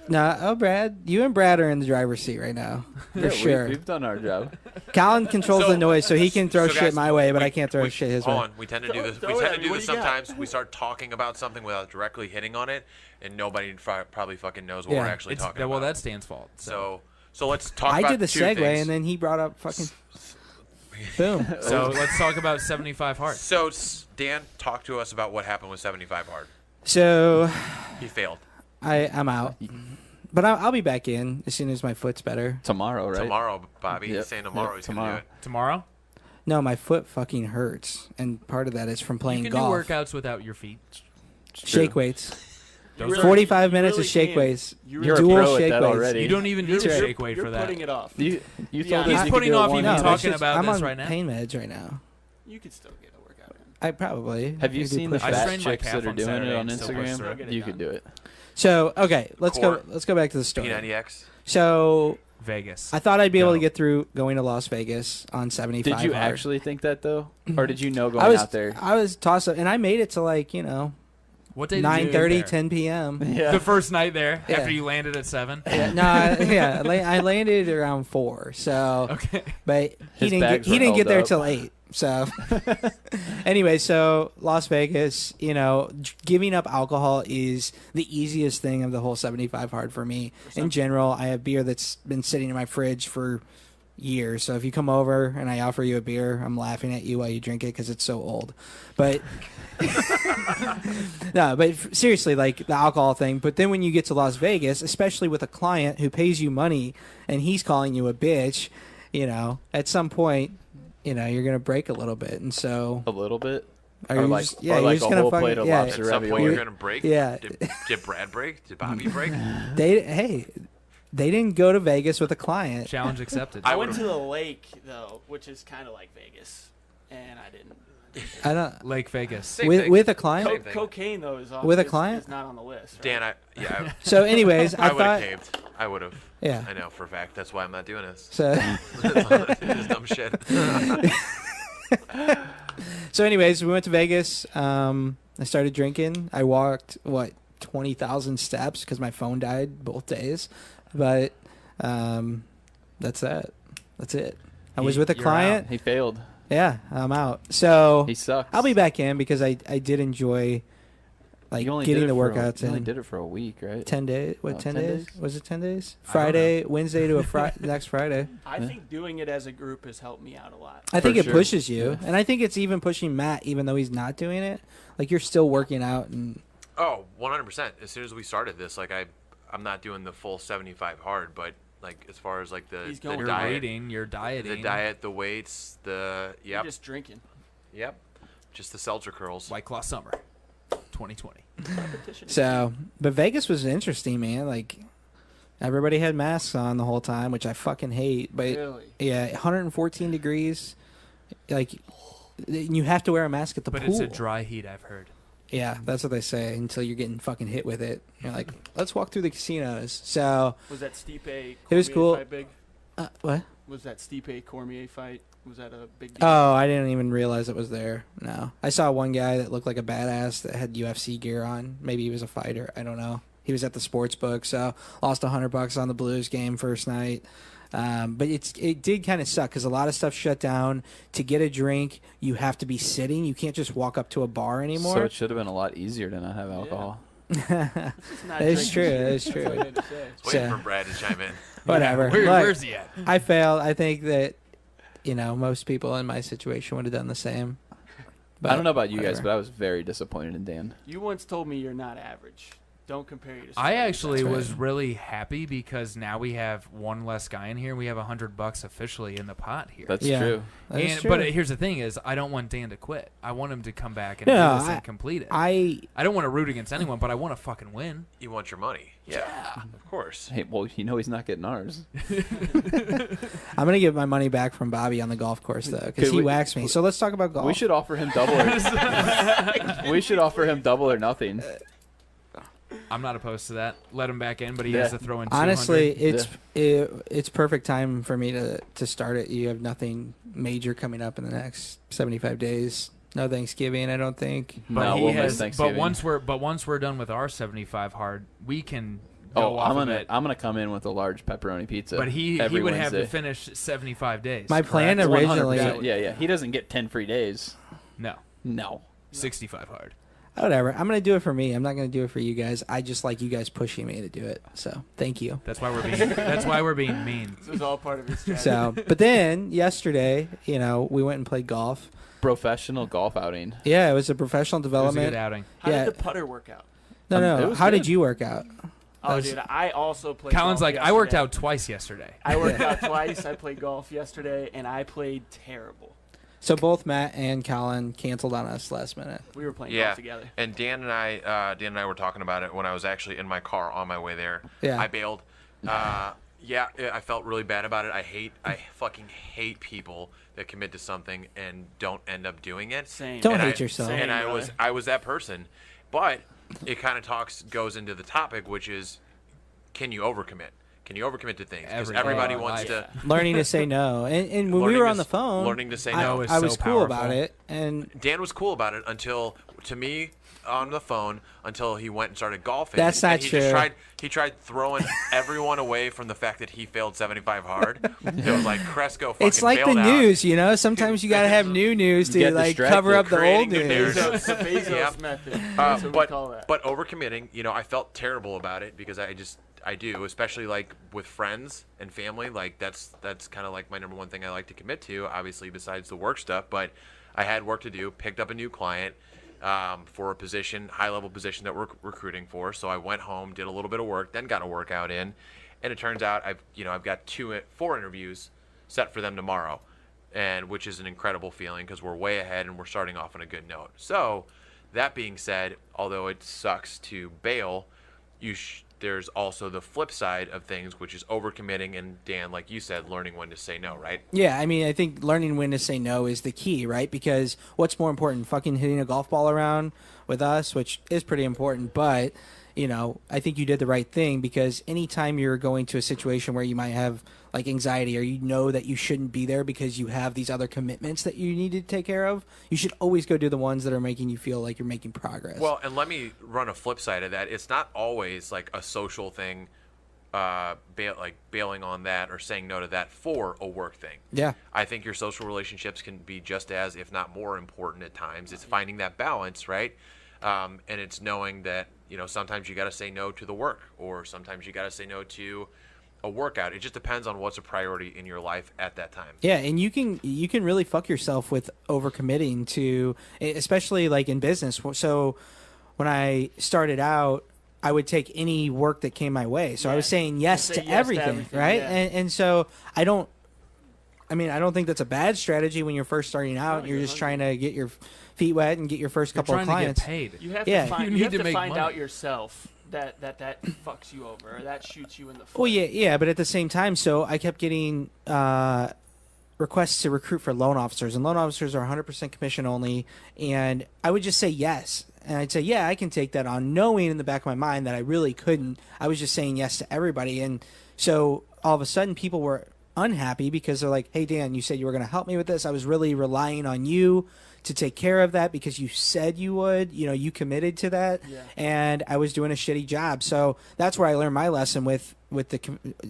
Speaker 3: No, oh Brad, you and Brad are in the driver's seat right now for
Speaker 2: Yeah,
Speaker 3: sure.
Speaker 2: We've done our job.
Speaker 3: Colin controls the noise, so he can throw
Speaker 1: so
Speaker 3: shit
Speaker 1: guys,
Speaker 3: my way, but
Speaker 1: we-
Speaker 3: I can't throw
Speaker 1: we-
Speaker 3: shit his
Speaker 1: hold
Speaker 3: way.
Speaker 1: on. We tend to do this.
Speaker 5: Throw
Speaker 1: We
Speaker 5: it
Speaker 1: tend
Speaker 5: at
Speaker 1: to
Speaker 5: me.
Speaker 1: do
Speaker 5: What
Speaker 1: this
Speaker 5: do you got?
Speaker 1: sometimes. We start talking about something without directly hitting on it, and nobody probably fucking knows what
Speaker 3: Yeah.
Speaker 1: we're actually talking
Speaker 4: Well,
Speaker 1: about.
Speaker 4: that's Dan's fault.
Speaker 1: So let's talk
Speaker 3: I
Speaker 1: about
Speaker 3: did the
Speaker 1: two
Speaker 3: segue,
Speaker 1: things.
Speaker 3: and then he brought up fucking boom.
Speaker 4: So let's talk about 75 hard.
Speaker 1: So Dan, talk to us about what happened with 75 hard.
Speaker 3: So
Speaker 1: He failed
Speaker 3: I'm out, but I'll be back in as soon as my foot's better.
Speaker 2: Tomorrow, right?
Speaker 1: tomorrow, Bobby.
Speaker 2: Yep.
Speaker 1: He's saying tomorrow
Speaker 2: Yep,
Speaker 1: he's
Speaker 2: tomorrow.
Speaker 1: gonna do it.
Speaker 4: Tomorrow?
Speaker 3: No, my foot fucking hurts, and part of that is from
Speaker 4: You
Speaker 3: playing
Speaker 4: can
Speaker 3: golf.
Speaker 4: do workouts without your feet.
Speaker 2: It's
Speaker 3: Shake
Speaker 2: true.
Speaker 3: weights.
Speaker 4: Those are-
Speaker 3: 45 minutes
Speaker 5: really
Speaker 3: of shake
Speaker 5: can.
Speaker 3: weights.
Speaker 2: You're a
Speaker 3: dual
Speaker 2: pro at
Speaker 3: shake
Speaker 2: that
Speaker 3: weights.
Speaker 2: already.
Speaker 4: You don't even need
Speaker 5: You're-
Speaker 4: a shake weight
Speaker 5: you're
Speaker 4: for that.
Speaker 5: putting it off.
Speaker 2: You
Speaker 5: Yeah.
Speaker 2: told us
Speaker 4: He's
Speaker 2: you could
Speaker 4: putting
Speaker 2: do it
Speaker 4: off
Speaker 2: one
Speaker 4: even
Speaker 3: No,
Speaker 2: night.
Speaker 3: that's
Speaker 4: talking
Speaker 3: just-
Speaker 4: about
Speaker 3: I'm
Speaker 4: this
Speaker 3: on
Speaker 4: right now.
Speaker 3: pain meds right now.
Speaker 5: You could still get a workout in.
Speaker 3: I probably.
Speaker 2: Have you
Speaker 3: could do
Speaker 2: seen the
Speaker 3: push-ups.
Speaker 4: I
Speaker 2: fat
Speaker 4: strained my
Speaker 2: chicks
Speaker 4: calf
Speaker 2: that are
Speaker 4: on
Speaker 2: doing
Speaker 4: Saturday
Speaker 2: it on
Speaker 4: and still pushed through.
Speaker 2: Instagram? You could do it.
Speaker 3: So okay, let's go.
Speaker 1: Core.
Speaker 3: Let's go back to the story.
Speaker 1: P90X.
Speaker 3: So
Speaker 4: Vegas.
Speaker 3: I thought I'd be able to
Speaker 4: Go.
Speaker 3: get through going to Las Vegas on 75.
Speaker 2: Did you
Speaker 3: hard.
Speaker 2: actually think that though, or did you know going
Speaker 3: I was
Speaker 2: out there?
Speaker 3: I was tossed up, and I made it to like
Speaker 4: What day did you
Speaker 3: 9:30,
Speaker 4: get there?
Speaker 3: 10 p.m.
Speaker 2: Yeah.
Speaker 4: The first night there,
Speaker 3: Yeah.
Speaker 4: after you landed at 7.
Speaker 3: Yeah, no, I landed around 4. So,
Speaker 4: Okay.
Speaker 3: but he
Speaker 2: His
Speaker 3: didn't
Speaker 2: bags
Speaker 3: he
Speaker 2: were
Speaker 3: didn't get
Speaker 2: held
Speaker 3: there
Speaker 2: up.
Speaker 3: till 8. So, anyway, so Las Vegas, giving up alcohol is the easiest thing of the whole 75 hard for me. In general, I have beer that's been sitting in my fridge for years. So if you come over and I offer you a beer, I'm laughing at you while you drink it because it's so old. But no, but seriously, like the alcohol thing. But then when you get to Las Vegas, especially with a client who pays you money and he's calling you a bitch, at some point, you're gonna break a little bit. And so,
Speaker 2: A little bit.
Speaker 3: are
Speaker 2: Or
Speaker 3: you
Speaker 2: like,
Speaker 3: just, yeah,
Speaker 2: or
Speaker 3: you're
Speaker 2: like
Speaker 3: just
Speaker 2: a
Speaker 3: gonna
Speaker 2: whole
Speaker 3: fucking
Speaker 2: plate of
Speaker 3: yeah.
Speaker 2: lobster
Speaker 1: At some point,
Speaker 2: ravioli.
Speaker 1: you're gonna break.
Speaker 3: Yeah.
Speaker 1: Did Brad break? Did Bobby break?
Speaker 3: They didn't go to Vegas with a client.
Speaker 4: Challenge accepted.
Speaker 5: I went to the lake though, which is kind of like Vegas, and I didn't.
Speaker 3: I don't
Speaker 4: Lake Vegas.
Speaker 1: Same
Speaker 3: with
Speaker 1: thing.
Speaker 3: with a client.
Speaker 1: Same thing.
Speaker 5: Cocaine though is
Speaker 3: With a
Speaker 5: is-
Speaker 3: client?
Speaker 5: is not on the list. Right?
Speaker 1: Dan, I
Speaker 3: So, anyways, I
Speaker 1: would have
Speaker 3: thought
Speaker 1: caved. I would have.
Speaker 3: yeah.
Speaker 1: I know for a fact. That's why I'm not doing this.
Speaker 3: So.
Speaker 1: This dumb shit.
Speaker 3: So, anyways, we went to Vegas. I started drinking. I walked 20,000 steps because my phone died both days. But that's it. That's it. I was with a
Speaker 4: You're
Speaker 3: client.
Speaker 2: He failed.
Speaker 3: Yeah, I'm out. So
Speaker 2: He sucks.
Speaker 3: I'll be back in because I did enjoy
Speaker 2: You only
Speaker 3: getting
Speaker 2: did
Speaker 3: the
Speaker 2: it for
Speaker 3: workouts
Speaker 2: You only
Speaker 3: in.
Speaker 2: did it for a week, right?
Speaker 3: 10 days. What,
Speaker 2: Oh,
Speaker 3: 10
Speaker 2: 10
Speaker 3: days?
Speaker 2: days?
Speaker 3: Was it 10 days?
Speaker 4: I don't
Speaker 3: Friday, Wednesday to next Friday.
Speaker 5: I
Speaker 2: Yeah.
Speaker 5: think doing it as a group has helped me out a lot.
Speaker 3: I think
Speaker 2: For
Speaker 3: it
Speaker 2: sure.
Speaker 3: pushes you.
Speaker 2: Yeah.
Speaker 3: And I think it's even pushing Matt, even though he's not doing it. Like, you're still working out. And
Speaker 1: Oh, 100%. As soon as we started this, like I'm not doing the full 75 hard, but like as far as like the
Speaker 5: He's going
Speaker 4: You're
Speaker 1: diet,
Speaker 4: reading. You're dieting.
Speaker 1: the diet, the weights,
Speaker 5: You're
Speaker 1: yep,
Speaker 5: just drinking.
Speaker 1: yep, just the seltzer curls.
Speaker 4: White Claw Summer, 2020.
Speaker 5: Competition.
Speaker 3: so, but Vegas was interesting, man. Like, everybody had masks on the whole time, which I fucking hate. But
Speaker 5: Really?
Speaker 3: yeah, 114 degrees. Like, you have to wear a mask at the
Speaker 4: But
Speaker 3: pool.
Speaker 4: it's a dry heat, I've heard.
Speaker 3: Yeah, that's what they say until you're getting fucking hit with it. You're like, let's walk through the casinos. So,
Speaker 5: Was that Stipe Cormier
Speaker 3: It was cool.
Speaker 5: fight big?
Speaker 3: what?
Speaker 5: Was that Stipe Cormier fight? Was that a big deal?
Speaker 3: Oh, I didn't even realize it was there. No. I saw one guy that looked like a badass that had UFC gear on. Maybe he was a fighter. I don't know. He was at the sports book, so lost $100 on the Blues game first night. But it did kind of suck because a lot of stuff shut down. To get a drink, you have to be sitting. You can't just walk up to a bar
Speaker 2: So
Speaker 3: anymore.
Speaker 2: it should have been a lot easier to not have alcohol.
Speaker 5: This is not
Speaker 3: That is
Speaker 5: drinking
Speaker 3: true.
Speaker 5: shit.
Speaker 3: That is
Speaker 5: That's
Speaker 3: true.
Speaker 5: all I had to say.
Speaker 1: Waiting
Speaker 3: so-
Speaker 1: for Brad to chime in.
Speaker 3: Whatever.
Speaker 4: Where,
Speaker 3: Look,
Speaker 4: where's he at?
Speaker 3: I failed. I think that, most people in my situation would have done the same.
Speaker 2: I don't know about you guys,
Speaker 3: whatever.
Speaker 2: but I was very disappointed in Dan.
Speaker 5: You once told me you're not average. Don't compare you to.
Speaker 4: I
Speaker 5: somebody
Speaker 4: actually
Speaker 3: That's
Speaker 4: was
Speaker 3: right.
Speaker 4: really happy because now we have one less guy in here. We have $100 officially in the pot here.
Speaker 2: That's
Speaker 3: Yeah.
Speaker 2: true.
Speaker 3: That is
Speaker 4: And,
Speaker 3: true.
Speaker 4: but here's the thing: is I don't want Dan to quit. I want him to come back and
Speaker 3: No,
Speaker 4: do this
Speaker 3: I-
Speaker 4: and complete it.
Speaker 3: I
Speaker 4: don't want to root against anyone, but I want to fucking win.
Speaker 1: You want your money? Yeah, of course.
Speaker 2: Hey, well, he's not getting ours.
Speaker 3: I'm gonna get my money back from Bobby on the golf course though, because
Speaker 2: Could
Speaker 3: he
Speaker 2: we-
Speaker 3: waxed me. So let's talk about golf.
Speaker 2: We should offer him double. We should offer him double or nothing.
Speaker 4: I'm not opposed to that. Let him back in, but he
Speaker 2: Yeah.
Speaker 4: has to throw in 200.
Speaker 3: Honestly, it's perfect time for me to start it. You have nothing major coming up in the next 75 days. No Thanksgiving, I don't think.
Speaker 4: but
Speaker 2: No,
Speaker 4: he
Speaker 2: we'll miss
Speaker 4: has. But
Speaker 2: Thanksgiving.
Speaker 4: once we're done with our 75 hard, we can go
Speaker 2: Oh,
Speaker 4: off
Speaker 2: I'm
Speaker 4: of
Speaker 2: gonna
Speaker 4: it.
Speaker 2: I'm gonna come in with a large pepperoni pizza.
Speaker 4: But he
Speaker 2: every
Speaker 4: would
Speaker 2: Wednesday.
Speaker 4: have to finish 75 days.
Speaker 3: My plan
Speaker 4: correct?
Speaker 3: originally-
Speaker 2: 100%. Yeah. He doesn't get 10 free days.
Speaker 4: No,
Speaker 2: No.
Speaker 4: 65 hard.
Speaker 3: Whatever. I'm gonna do it for me. I'm not gonna do it for you guys. I just like you guys pushing me to do it. So thank you.
Speaker 4: That's why we're being. That's why we're being mean.
Speaker 5: This was all part of his strategy.
Speaker 3: So, but then yesterday, we went and played golf.
Speaker 2: Professional golf outing.
Speaker 3: Yeah, it was a professional
Speaker 4: It was a
Speaker 3: development.
Speaker 4: good outing.
Speaker 5: How
Speaker 3: yeah.
Speaker 5: did the putter work out?
Speaker 3: No,
Speaker 2: It
Speaker 3: no.
Speaker 2: was
Speaker 3: How
Speaker 2: good.
Speaker 3: did you work out?
Speaker 5: Oh,
Speaker 3: That's-
Speaker 5: dude, I also played.
Speaker 4: Colin's
Speaker 5: golf
Speaker 4: like, I worked
Speaker 5: yesterday.
Speaker 4: out twice yesterday.
Speaker 5: I worked out twice. I played golf yesterday, and I played terrible.
Speaker 3: So both Matt and Colin canceled on us last minute.
Speaker 5: We were playing
Speaker 1: Yeah,
Speaker 5: golf together.
Speaker 1: and Dan and I were talking about it when I was actually in my car on my way there.
Speaker 3: Yeah.
Speaker 1: I bailed. Yeah, I felt really bad about it. I fucking hate people that commit to something and don't end up doing it.
Speaker 5: Same.
Speaker 3: Don't
Speaker 1: And
Speaker 3: hate
Speaker 1: I-
Speaker 3: yourself.
Speaker 5: Same.
Speaker 1: And
Speaker 5: brother.
Speaker 1: I was that person, but it kind of goes into the topic, which is, can you overcommit? Can you overcommit to things? Because
Speaker 4: Everything.
Speaker 1: everybody
Speaker 4: Oh,
Speaker 1: wants
Speaker 4: life.
Speaker 1: to.
Speaker 3: Learning to say no. And when we
Speaker 1: learning
Speaker 3: were
Speaker 1: to
Speaker 3: on the
Speaker 1: s-
Speaker 3: phone,
Speaker 1: learning to say
Speaker 3: I,
Speaker 1: no.
Speaker 3: I was
Speaker 4: so
Speaker 3: cool about
Speaker 4: powerful.
Speaker 3: it. And
Speaker 1: Dan was cool about it until, to me, on the phone, until he went and started golfing.
Speaker 3: That's
Speaker 1: And
Speaker 3: not
Speaker 1: he
Speaker 3: true.
Speaker 1: He tried throwing everyone away from the fact that he failed 75 hard. It was like Cresco fucking
Speaker 3: it's like the
Speaker 1: bailed out.
Speaker 3: news, you know. Sometimes you got to have new news to
Speaker 2: Get
Speaker 3: like
Speaker 2: distracted.
Speaker 3: cover up the old
Speaker 1: Creating new
Speaker 3: news.
Speaker 1: narratives.
Speaker 5: The Bezos
Speaker 1: Yep.
Speaker 5: method. That's what we call that.
Speaker 1: But overcommitting, I felt terrible about it because I do, especially like with friends and family. Like that's kind of like my number one thing I like to commit to, obviously besides the work stuff. But I had work to do, picked up a new client for a position, high level position that we're recruiting for. So I went home, did a little bit of work, then got a workout in, and it turns out I've got 4 interviews set for them tomorrow, and which is an incredible feeling because we're way ahead and we're starting off on a good note. So that being said, although it sucks to bail, there's also the flip side of things, which is overcommitting, and Dan, like you said, learning when to say no, right?
Speaker 3: Yeah, I mean, I think learning when to say no is the key, right? Because what's more important, fucking hitting a golf ball around with us, which is pretty important, but, I think you did the right thing because anytime you're going to a situation where you might have, like, anxiety or you know that you shouldn't be there because you have these other commitments that you need to take care of, you should always go do the ones that are making you feel like you're making progress.
Speaker 1: Well, and let me run a flip side of that. It's not always like a social thing, bailing on that or saying no to that for a work thing.
Speaker 3: Yeah.
Speaker 1: I think your social relationships can be just as, if not more important at times. It's finding that balance, right? And it's knowing that, sometimes you got to say no to the work, or sometimes you got to say no to a workout. It just depends on what's a priority in your life at that time.
Speaker 3: Yeah, and you can really fuck yourself with overcommitting to, especially like in business. So when I started out, I would take any work that came my way. So I was saying yes
Speaker 5: Say
Speaker 3: to
Speaker 5: yes to
Speaker 3: everything,
Speaker 5: everything,
Speaker 3: right?
Speaker 5: yeah.
Speaker 3: And so I don't think that's a bad strategy when you're first starting out and you're just trying to get your feet wet and get your first couple of
Speaker 4: trying
Speaker 3: clients.
Speaker 4: to get paid.
Speaker 5: You have
Speaker 3: Yeah.
Speaker 5: to find,
Speaker 4: You
Speaker 5: you
Speaker 4: need
Speaker 5: have
Speaker 4: to
Speaker 5: to
Speaker 4: make
Speaker 5: find
Speaker 4: money.
Speaker 5: out yourself that fucks you over, or that shoots you in the foot.
Speaker 3: Well, yeah, but at the same time, so I kept getting requests to recruit for loan officers, and loan officers are 100% commission only, and I would just say yes. And I'd say, yeah, I can take that on, knowing in the back of my mind that I really couldn't. I was just saying yes to everybody. And so all of a sudden people were unhappy because they're like, hey, Dan, you said you were going to help me with this. I was really relying on you to take care of that because you said you would. You committed to that.
Speaker 5: Yeah.
Speaker 3: And I was doing a shitty job. So that's where I learned my lesson with the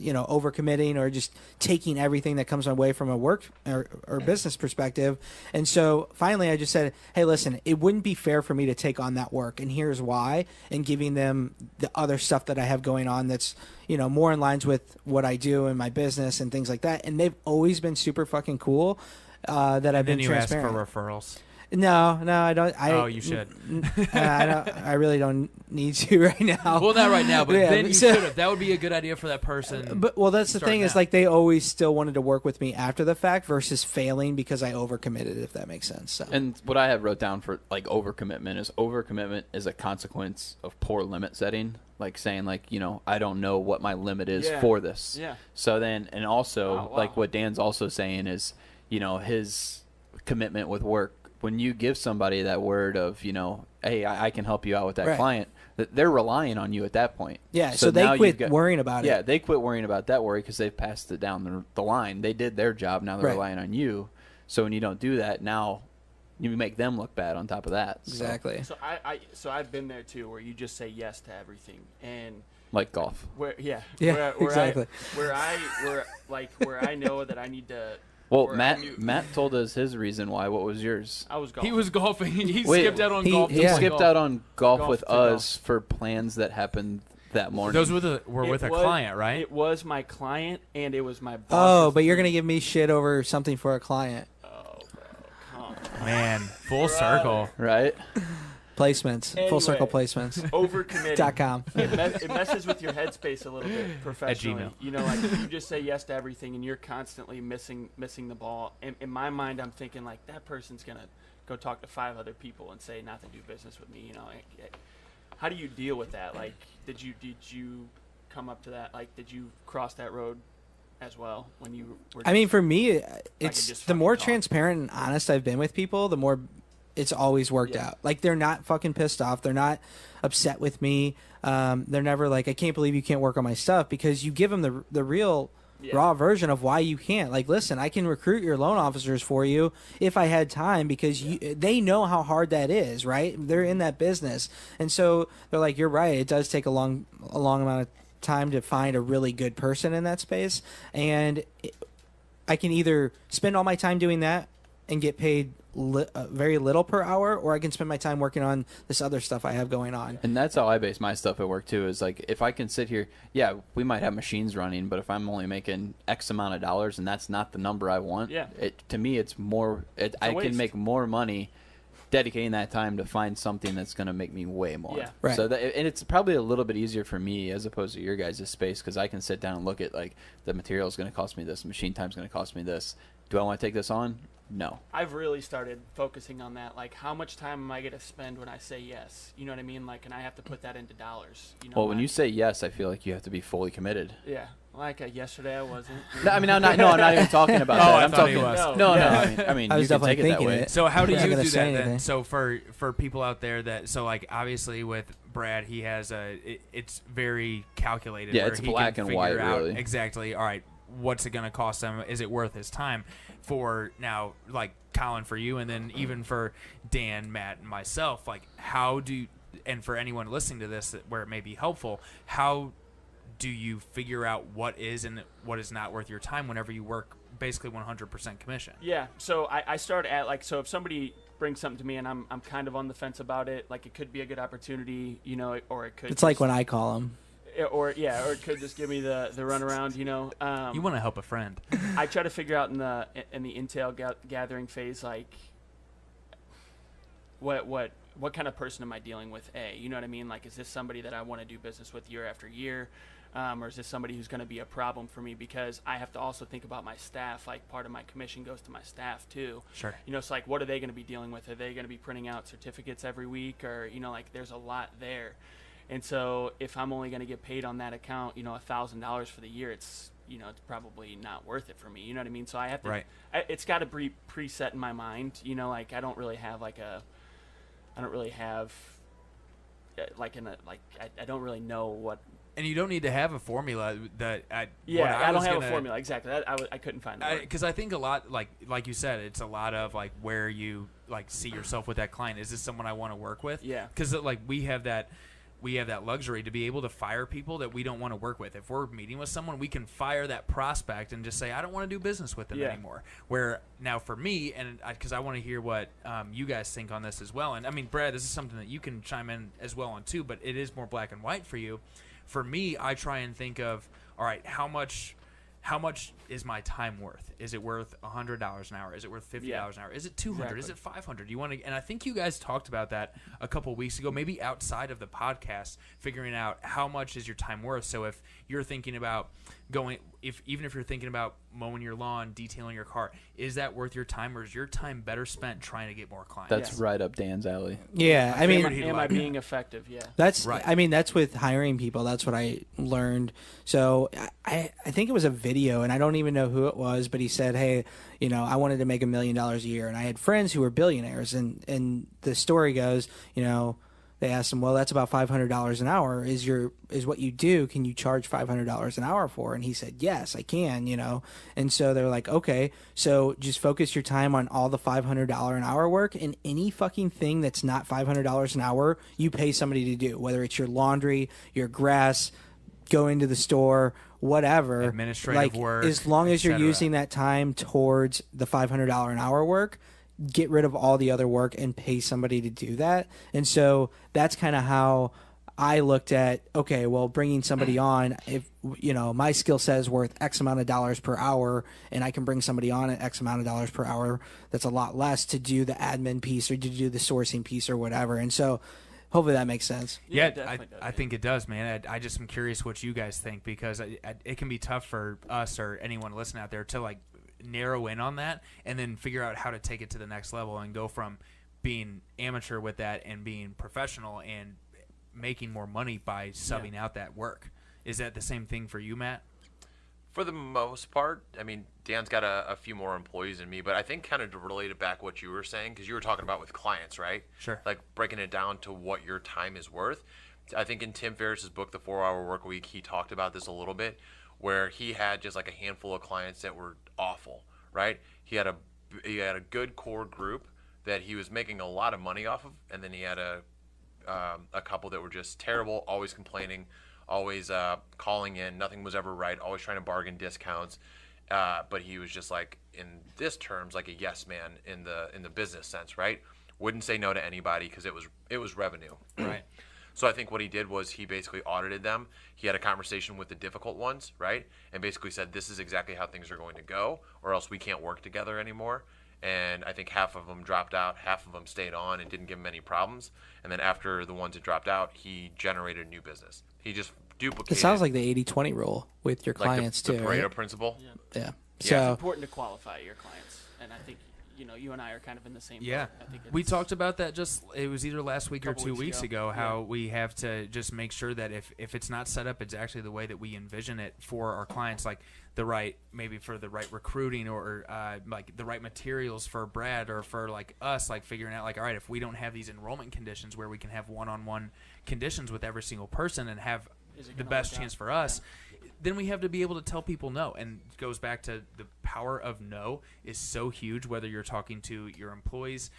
Speaker 3: overcommitting or just taking everything that comes my way from a work or business perspective. And so finally I just said, hey, listen, it wouldn't be fair for me to take on that work, and here's why, and giving them the other stuff that I have going on that's more in lines with what I do in my business and things like that. And they've always been super fucking cool that I've
Speaker 4: Then
Speaker 3: been
Speaker 4: you ask
Speaker 3: transparent.
Speaker 4: for referrals.
Speaker 3: No, I don't.
Speaker 4: Oh, you should.
Speaker 3: I don't. I really don't need to right now.
Speaker 4: Well, not right now, but
Speaker 3: Yeah,
Speaker 4: then you
Speaker 3: so-
Speaker 4: should have. That would be a good idea for that person.
Speaker 3: But that's the
Speaker 4: starting
Speaker 3: thing is
Speaker 4: out.
Speaker 3: like they always still wanted to work with me after the fact versus failing because I overcommitted, if that makes sense. So.
Speaker 2: And what I have wrote down for like overcommitment is a consequence of poor limit setting. Like saying like, I don't know what my limit is
Speaker 5: Yeah.
Speaker 2: for this.
Speaker 5: Yeah.
Speaker 2: So then, and also
Speaker 5: Oh, wow.
Speaker 2: like what Dan's also saying is, his commitment with work. When you give somebody that word of, hey, I can help you out with that
Speaker 3: Right.
Speaker 2: client, that they're relying on you at that point.
Speaker 3: Yeah, so
Speaker 2: now
Speaker 3: they
Speaker 2: you've
Speaker 3: quit
Speaker 2: got-
Speaker 3: worrying about
Speaker 2: Yeah,
Speaker 3: it.
Speaker 2: they quit worrying about that worry because they've passed it down the line. They did their job. Now they're
Speaker 3: Right.
Speaker 2: relying on you. So when you don't do that, now you make them look bad on top of that. So,
Speaker 3: Exactly.
Speaker 5: So I've been there too, where you just say yes to everything, and
Speaker 2: like golf.
Speaker 5: where
Speaker 3: Yeah,
Speaker 5: where
Speaker 3: exactly.
Speaker 5: where I know that I need to.
Speaker 2: Well,
Speaker 5: or
Speaker 2: Matt told us his reason why. What was yours?
Speaker 5: I was golfing.
Speaker 4: He was golfing. He
Speaker 2: Wait,
Speaker 4: skipped out on
Speaker 3: he-
Speaker 4: golf. to
Speaker 3: yeah.
Speaker 4: play
Speaker 2: Skipped
Speaker 4: golf.
Speaker 2: out on golf
Speaker 5: Golf
Speaker 2: with
Speaker 5: to
Speaker 2: us for plans that happened that morning.
Speaker 4: Those were
Speaker 5: It
Speaker 4: with a
Speaker 5: was-
Speaker 4: client, right?
Speaker 5: It was my client, and it was my boss.
Speaker 3: Oh, but you're gonna give me shit over something for a client.
Speaker 5: Oh, bro, come on.
Speaker 4: Man, full circle.
Speaker 2: right?
Speaker 3: placements,
Speaker 5: Anyway.
Speaker 3: full circle placements.
Speaker 5: Overcommitting.
Speaker 3: .com.
Speaker 5: It messes with your headspace a little bit professionally.
Speaker 4: Gmail.
Speaker 5: You know, like if you just say yes to everything and you're constantly missing the ball. In my mind, I'm thinking like that person's gonna go talk to 5 other people and say not to do business with me. You know, how do you deal with that? Like, did you come up to that? Like, did you cross that road as well when you were?
Speaker 3: I mean, for me,
Speaker 5: just
Speaker 3: it's the
Speaker 5: fucking
Speaker 3: more
Speaker 5: talk.
Speaker 3: transparent and honest I've been with people, the more it's always worked
Speaker 5: Yeah.
Speaker 3: out. Like, they're not fucking pissed off. They're not upset with me. They're never like, I can't believe you can't work on my stuff, because you give them the real
Speaker 5: Yeah.
Speaker 3: raw version of why you can't. Like, listen, I can recruit your loan officers for you if I had time, because they know how hard that is, right? They're in that business. And so they're like, you're right. It does take a long amount of time to find a really good person in that space. And I can either spend all my time doing that and get paid very little per hour, or I can spend my time working on this other stuff I have going on.
Speaker 2: And that's how I base my stuff at work too. Is like, if I can sit here, yeah, we might have machines running, but if I'm only making X amount of dollars and that's not the number I want,
Speaker 5: Yeah.
Speaker 2: to me it's more. I
Speaker 5: waste.
Speaker 2: can make more money dedicating that time to find something that's going to make me way more.
Speaker 5: Yeah.
Speaker 3: Right.
Speaker 2: So and it's probably a little bit easier for me as opposed to your guys' space, because I can sit down and look at like, the material is going to cost me this, machine time is going to cost me this. Do I want to take this on? No.
Speaker 5: I've really started focusing on that. Like, how much time am I going to spend when I say yes? You know what I mean? Like, and I have to put that into dollars. You know,
Speaker 2: Well, when you say yes, I feel like you have to be fully committed.
Speaker 5: yeah, like yesterday I wasn't.
Speaker 2: No, I mean, I'm not even talking about
Speaker 4: Oh,
Speaker 2: that.
Speaker 4: I
Speaker 2: I'm
Speaker 4: thought he
Speaker 2: talking.
Speaker 4: was.
Speaker 2: No,
Speaker 5: Yeah.
Speaker 2: I mean,
Speaker 3: I was
Speaker 2: you can
Speaker 3: definitely
Speaker 2: take it that
Speaker 3: thinking
Speaker 2: way.
Speaker 3: it.
Speaker 4: So how do
Speaker 3: I'm not
Speaker 4: you
Speaker 3: gonna
Speaker 4: do
Speaker 3: say
Speaker 4: that
Speaker 3: anything.
Speaker 4: then? So for people out there that, so like obviously with Brad, he has it's very calculated.
Speaker 2: Yeah,
Speaker 4: where
Speaker 2: it's
Speaker 4: he
Speaker 2: black
Speaker 4: can
Speaker 2: and white,
Speaker 4: figure out
Speaker 2: really.
Speaker 4: exactly. All right, what's it going to cost him? Is it worth his time? For now, like Colin, for you, and then even for Dan, Matt, and myself, like how do, and for anyone listening to this where it may be helpful, how do you figure out what is and what is not worth your time whenever you work basically 100% commission?
Speaker 5: Yeah, so I start at like, so if somebody brings something to me and I'm kind of on the fence about it, like it could be a good opportunity, you know, or it could.
Speaker 3: It's like when I call them.
Speaker 5: or it could just give me the runaround, you know.
Speaker 4: You want to help a friend.
Speaker 5: I try to figure out in the intel gathering phase, like what kind of person am I dealing with? You know what I mean? Like, is this somebody that I want to do business with year after year, or is this somebody who's going to be a problem for me? Because I have to also think about my staff. Like, part of my commission goes to my staff too.
Speaker 4: Sure.
Speaker 5: You know, it's like, what are they going to be dealing with? Are they going to be printing out certificates every week, or you know, like there's a lot there. And so if I'm only going to get paid on that account, you know, $1,000 for the year, it's, you know, it's probably not worth it for me. You know what I mean? So I have to,
Speaker 4: Right.
Speaker 5: It's got to be preset in my mind, you know, like I don't really have I don't really know what.
Speaker 4: And you don't need to have a formula that
Speaker 5: I don't have a formula. Exactly. I couldn't find the word.
Speaker 4: Because I think a lot, like you said, it's a lot of like where you like see yourself with that client. Is this someone I want to work with?
Speaker 5: Yeah.
Speaker 4: Because like we have that luxury to be able to fire people that we don't want to work with. If we're meeting with someone, we can fire that prospect and just say, I don't want to do business with them anymore. Where now for me, and because I want to hear what you guys think on this as well. And I mean, Brad, this is something that you can chime in as well on too, but it is more black and white for you. For me, I try and think of, all right, how much is my time worth? Is it worth $100 an hour? Is it worth $50 an hour? Is it $200? Is it $500? You want to, and I think you guys talked about that a couple weeks ago, maybe outside of the podcast, figuring out how much is your time worth. So if you're thinking about even if you're thinking about mowing your lawn, detailing your car, is that worth your time, or is your time better spent trying to get more clients?
Speaker 2: That's right up Dan's alley.
Speaker 3: Yeah, I mean,
Speaker 5: am I being effective? Yeah.
Speaker 3: that's
Speaker 4: Right.
Speaker 3: I mean, that's with hiring people. That's what I learned. So I think it was a video, and I don't even know who it was, but he said, hey, you know, I wanted to make $1 million a year, and I had friends who were billionaires, and the story goes, you know, they asked him, well, that's about $500 an hour. Is what you do? Can you charge $500 an hour for? And he said, yes, I can. You know, and so they're like, okay, so just focus your time on all the $500 an hour work, and any fucking thing that's not $500 an hour, you pay somebody to do. Whether it's your laundry, your grass, go into the store, whatever.
Speaker 4: Administrative work,
Speaker 3: as long as you're
Speaker 4: etc.
Speaker 3: using that time towards the $500 an hour work, get rid of all the other work and pay somebody to do that. And so that's kind of how I looked at, okay, well, bringing somebody on, if my skill set is worth X amount of dollars per hour, and I can bring somebody on at X amount of dollars per hour, that's a lot less to do the admin piece or to do the sourcing piece or whatever. And so, hopefully that makes sense.
Speaker 4: Yeah,
Speaker 5: it definitely does,
Speaker 4: I think it does, man. I just am curious what you guys think, because it can be tough for us or anyone listening out there to like narrow in on that and then figure out how to take it to the next level and go from being amateur with that and being professional and making more money by subbing out that work. Is that the same thing for you, Matt?
Speaker 1: For the most part, I mean, Dan's got a few more employees than me, but I think kind of to relate it back what you were saying, because you were talking about with clients, right?
Speaker 4: Sure.
Speaker 1: Like breaking it down to what your time is worth. I think in Tim Ferriss's book, The 4-Hour Work Week, he talked about this a little bit, where he had just like a handful of clients that were awful, right? He had a good core group that he was making a lot of money off of, and then he had a couple that were just terrible, always complaining, always calling in, nothing was ever right, always trying to bargain discounts. But he was just like, in this terms, like a yes man in the business sense, right? Wouldn't say no to anybody because it was revenue.
Speaker 4: Right.
Speaker 1: So I think what he did was he basically audited them. He had a conversation with the difficult ones, right? And basically said, this is exactly how things are going to go, or else we can't work together anymore. And I think half of them dropped out, half of them stayed on and didn't give him any problems. And then after the ones that dropped out, he generated new business. He just duplicated.
Speaker 3: It sounds like the 80-20 rule with your
Speaker 1: like
Speaker 3: clients
Speaker 1: the
Speaker 3: too.
Speaker 1: Pareto
Speaker 3: Right?
Speaker 1: principle.
Speaker 3: Yeah.
Speaker 5: It's
Speaker 3: So
Speaker 5: important to qualify your clients, and I think you and I are kind of in the same
Speaker 4: Yeah,
Speaker 5: boat. I think
Speaker 4: we
Speaker 5: it's-
Speaker 4: talked about that it was either last week or
Speaker 5: Couple
Speaker 4: 2
Speaker 5: weeks
Speaker 4: weeks
Speaker 5: ago.
Speaker 4: ago, how we have to just make sure that if it's not set up, it's actually the way that we envision it for our clients, like maybe for the right recruiting or like the right materials for Brad or for like us, like figuring out like, all right, if we don't have these enrollment conditions where we can have one-on-one conditions with every single person and have
Speaker 5: Is it
Speaker 4: the
Speaker 5: gonna
Speaker 4: best
Speaker 5: work
Speaker 4: chance
Speaker 5: out?
Speaker 4: for us, then we have to be able to tell people no. And it goes back to the power of no is so huge, whether you're talking to your employees,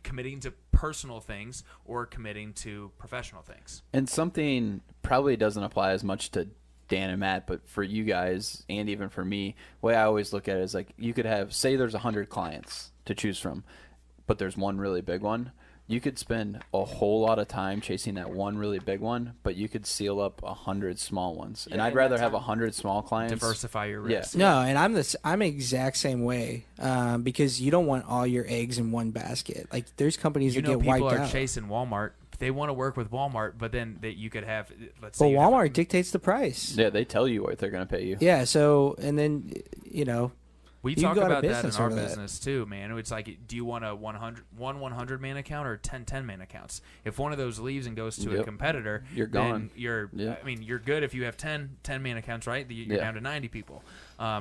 Speaker 4: committing to personal things, or committing to professional things.
Speaker 2: And something probably doesn't apply as much to Dan and Matt, but for you guys and even for me, the way I always look at it is like, you could have, say there's 100 clients to choose from, but there's one really big one. You could spend a whole lot of time chasing that one really big one, but you could seal up 100 small ones. And
Speaker 5: Yeah,
Speaker 2: I'd
Speaker 5: and
Speaker 2: rather
Speaker 5: that's
Speaker 2: have
Speaker 5: how-
Speaker 2: 100 small clients.
Speaker 4: Diversify your
Speaker 2: Yeah.
Speaker 4: risk.
Speaker 3: no, and I'm exact same way because you don't want all your eggs in one basket. Like there's companies
Speaker 4: You
Speaker 3: that
Speaker 4: know,
Speaker 3: get
Speaker 4: people
Speaker 3: wiped
Speaker 4: are
Speaker 3: out.
Speaker 4: chasing Walmart. They want to work with Walmart, but then that you could have, let's
Speaker 3: Well,
Speaker 4: say, you have
Speaker 3: Walmart dictates the price.
Speaker 2: Yeah, they tell you what they're going to pay you.
Speaker 3: Yeah. So and then
Speaker 4: we
Speaker 3: you
Speaker 4: talk
Speaker 3: go out of
Speaker 4: about that in
Speaker 3: business
Speaker 4: our
Speaker 3: over that.
Speaker 4: business too, man. It's like, do you want a 100 man account or 10 man accounts? If one of those leaves and goes to a
Speaker 2: Yep.
Speaker 4: competitor,
Speaker 2: You're
Speaker 4: then
Speaker 2: gone. Yeah.
Speaker 4: I mean, you're good if you have 10 man accounts, right? You're
Speaker 2: Yeah.
Speaker 4: down to 90 people.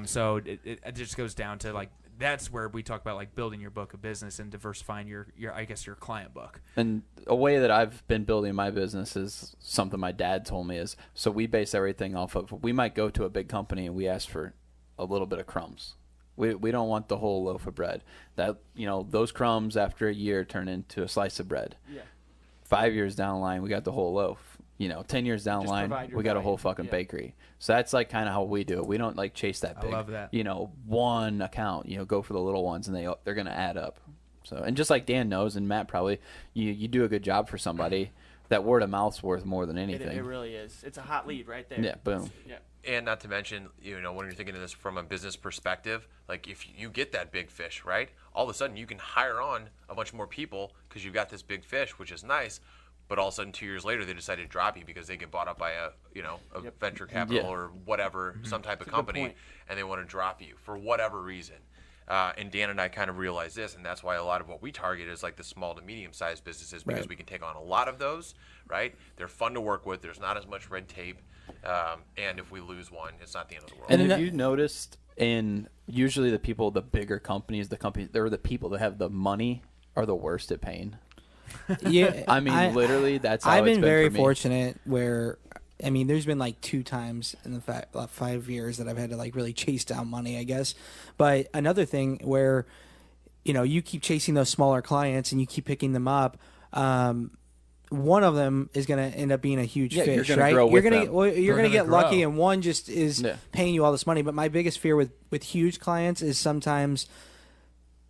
Speaker 4: So it just goes down to like, that's where we talk about like building your book of business and diversifying your I guess your client book.
Speaker 2: And a way that I've been building my business is something my dad told me is, so we base everything off of, we might go to a big company and we ask for a little bit of crumbs. We don't want the whole loaf of bread. That, those crumbs after a year turn into a slice of bread.
Speaker 5: Yeah.
Speaker 2: 5 years down the line, we got the whole loaf. 10 years down the
Speaker 5: Just
Speaker 2: line,
Speaker 5: provide your
Speaker 2: we got a whole
Speaker 5: value.
Speaker 2: fucking
Speaker 5: Yeah.
Speaker 2: bakery. So that's like kind of how we do it. We don't like chase that
Speaker 4: I
Speaker 2: big,
Speaker 4: love that.
Speaker 2: one account, go for the little ones and they're going to add up. So, and just like Dan knows and Matt probably, you do a good job for somebody, that word of mouth's worth more than anything.
Speaker 5: It really is. It's a hot lead right there.
Speaker 2: Yeah, boom.
Speaker 5: Yeah.
Speaker 1: And not to mention, when you're thinking of this from a business perspective, like if you get that big fish, right? All of a sudden you can hire on a bunch more people because you've got this big fish, which is nice. But all of a sudden, 2 years later, they decide to drop you because they get bought up by a
Speaker 5: Yep.
Speaker 1: venture capital
Speaker 2: Yeah.
Speaker 1: or whatever, some type of
Speaker 5: a good
Speaker 1: company,
Speaker 5: point.
Speaker 1: and they want to drop you for whatever reason. And Dan and I kind of realize this, and that's why a lot of what we target is like the small to medium-sized businesses because
Speaker 3: Right.
Speaker 1: we can take on a lot of those, right? They're fun to work with. There's not as much red tape, and if we lose one, it's not the end of the world.
Speaker 2: And
Speaker 3: And
Speaker 2: have
Speaker 3: that-
Speaker 2: you noticed in usually the bigger companies, they're the people that have the money are the worst at paying.
Speaker 3: yeah,
Speaker 2: I mean, literally, that's how
Speaker 3: I've
Speaker 2: it's
Speaker 3: been very
Speaker 2: for me.
Speaker 3: fortunate where, there's been like 2 times in the last 5 years that I've had to like really chase down money, I guess. But another thing where, you keep chasing those smaller clients and you keep picking them up. One of them is going to end up being a huge
Speaker 2: Yeah, you're
Speaker 3: fish,
Speaker 2: gonna
Speaker 3: right?
Speaker 2: grow
Speaker 3: You're
Speaker 2: with
Speaker 3: gonna
Speaker 2: them.
Speaker 3: well, you're
Speaker 4: They're
Speaker 3: gonna get
Speaker 4: gonna
Speaker 3: lucky,
Speaker 4: grow.
Speaker 3: and one just is
Speaker 2: Yeah.
Speaker 3: paying you all this money. But my biggest fear with huge clients is sometimes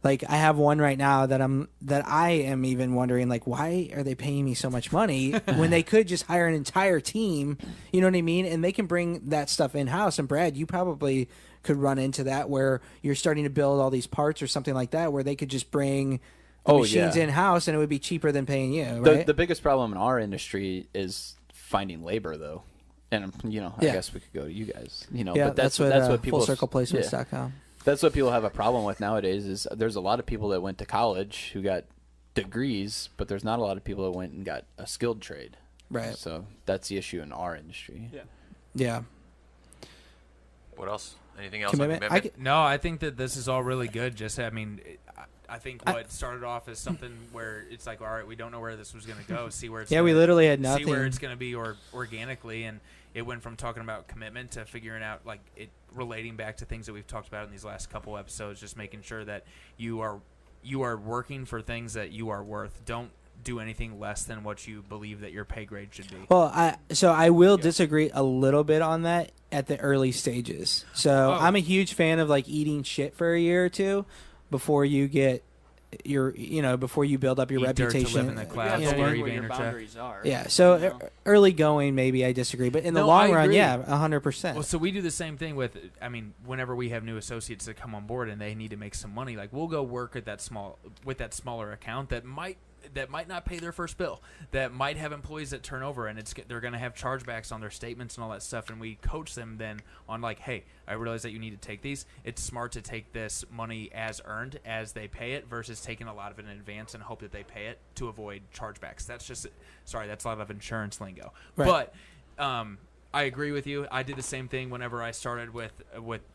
Speaker 3: Like I have one right now that I am even wondering, like, why are they paying me so much money when they could just hire an entire team? You know what I mean? And they can bring that stuff in house. And Brad, you probably could run into that where you're starting to build all these parts or something like that, where they could just bring the machines in house and it would be cheaper than paying you. Right?
Speaker 2: The biggest problem in our industry is finding labor, though. And I guess we could go to you guys. But that's what people
Speaker 3: FullCirclePlacements.com.
Speaker 2: That's what people have a problem with nowadays. Is there's a lot of people that went to college who got degrees, but there's not a lot of people that went and got a skilled trade.
Speaker 3: Right.
Speaker 2: So that's the issue in our industry.
Speaker 3: Yeah.
Speaker 1: What else? Anything else?
Speaker 3: Commitment?
Speaker 1: On commitment?
Speaker 4: No, I think that this is all really good. I think what started off as something where it's like, all right, we don't know where this was going to go. See where it's
Speaker 3: we literally had nothing.
Speaker 4: See where it's going to be organically, and it went from talking about commitment to figuring out like it relating back to things that we've talked about in these last couple episodes. Just making sure that you are working for things that you are worth. Don't do anything less than what you believe that your pay grade should be.
Speaker 3: Well, I will disagree a little bit on that at the early stages. So I'm a huge fan of like eating shit for a year or two before you get before you build up your reputation.
Speaker 4: To live in the clouds.
Speaker 5: You have to
Speaker 4: Gary
Speaker 5: learn where your
Speaker 4: Vaynerchuk.
Speaker 5: boundaries are.
Speaker 3: Yeah. So early going, maybe I disagree, but in the long run,
Speaker 4: agree.
Speaker 3: 100%.
Speaker 4: Well, so we do the same thing with. Whenever we have new associates that come on board and they need to make some money, like we'll go work at that smaller account that might not pay their first bill, that might have employees that turn over, and they're going to have chargebacks on their statements and all that stuff, and we coach them then on like, hey, I realize that you need to take these. It's smart to take this money as earned as they pay it versus taking a lot of it in advance and hope that they pay it to avoid chargebacks. That's a lot of insurance lingo.
Speaker 3: Right.
Speaker 4: But I agree with you. I did the same thing whenever I started with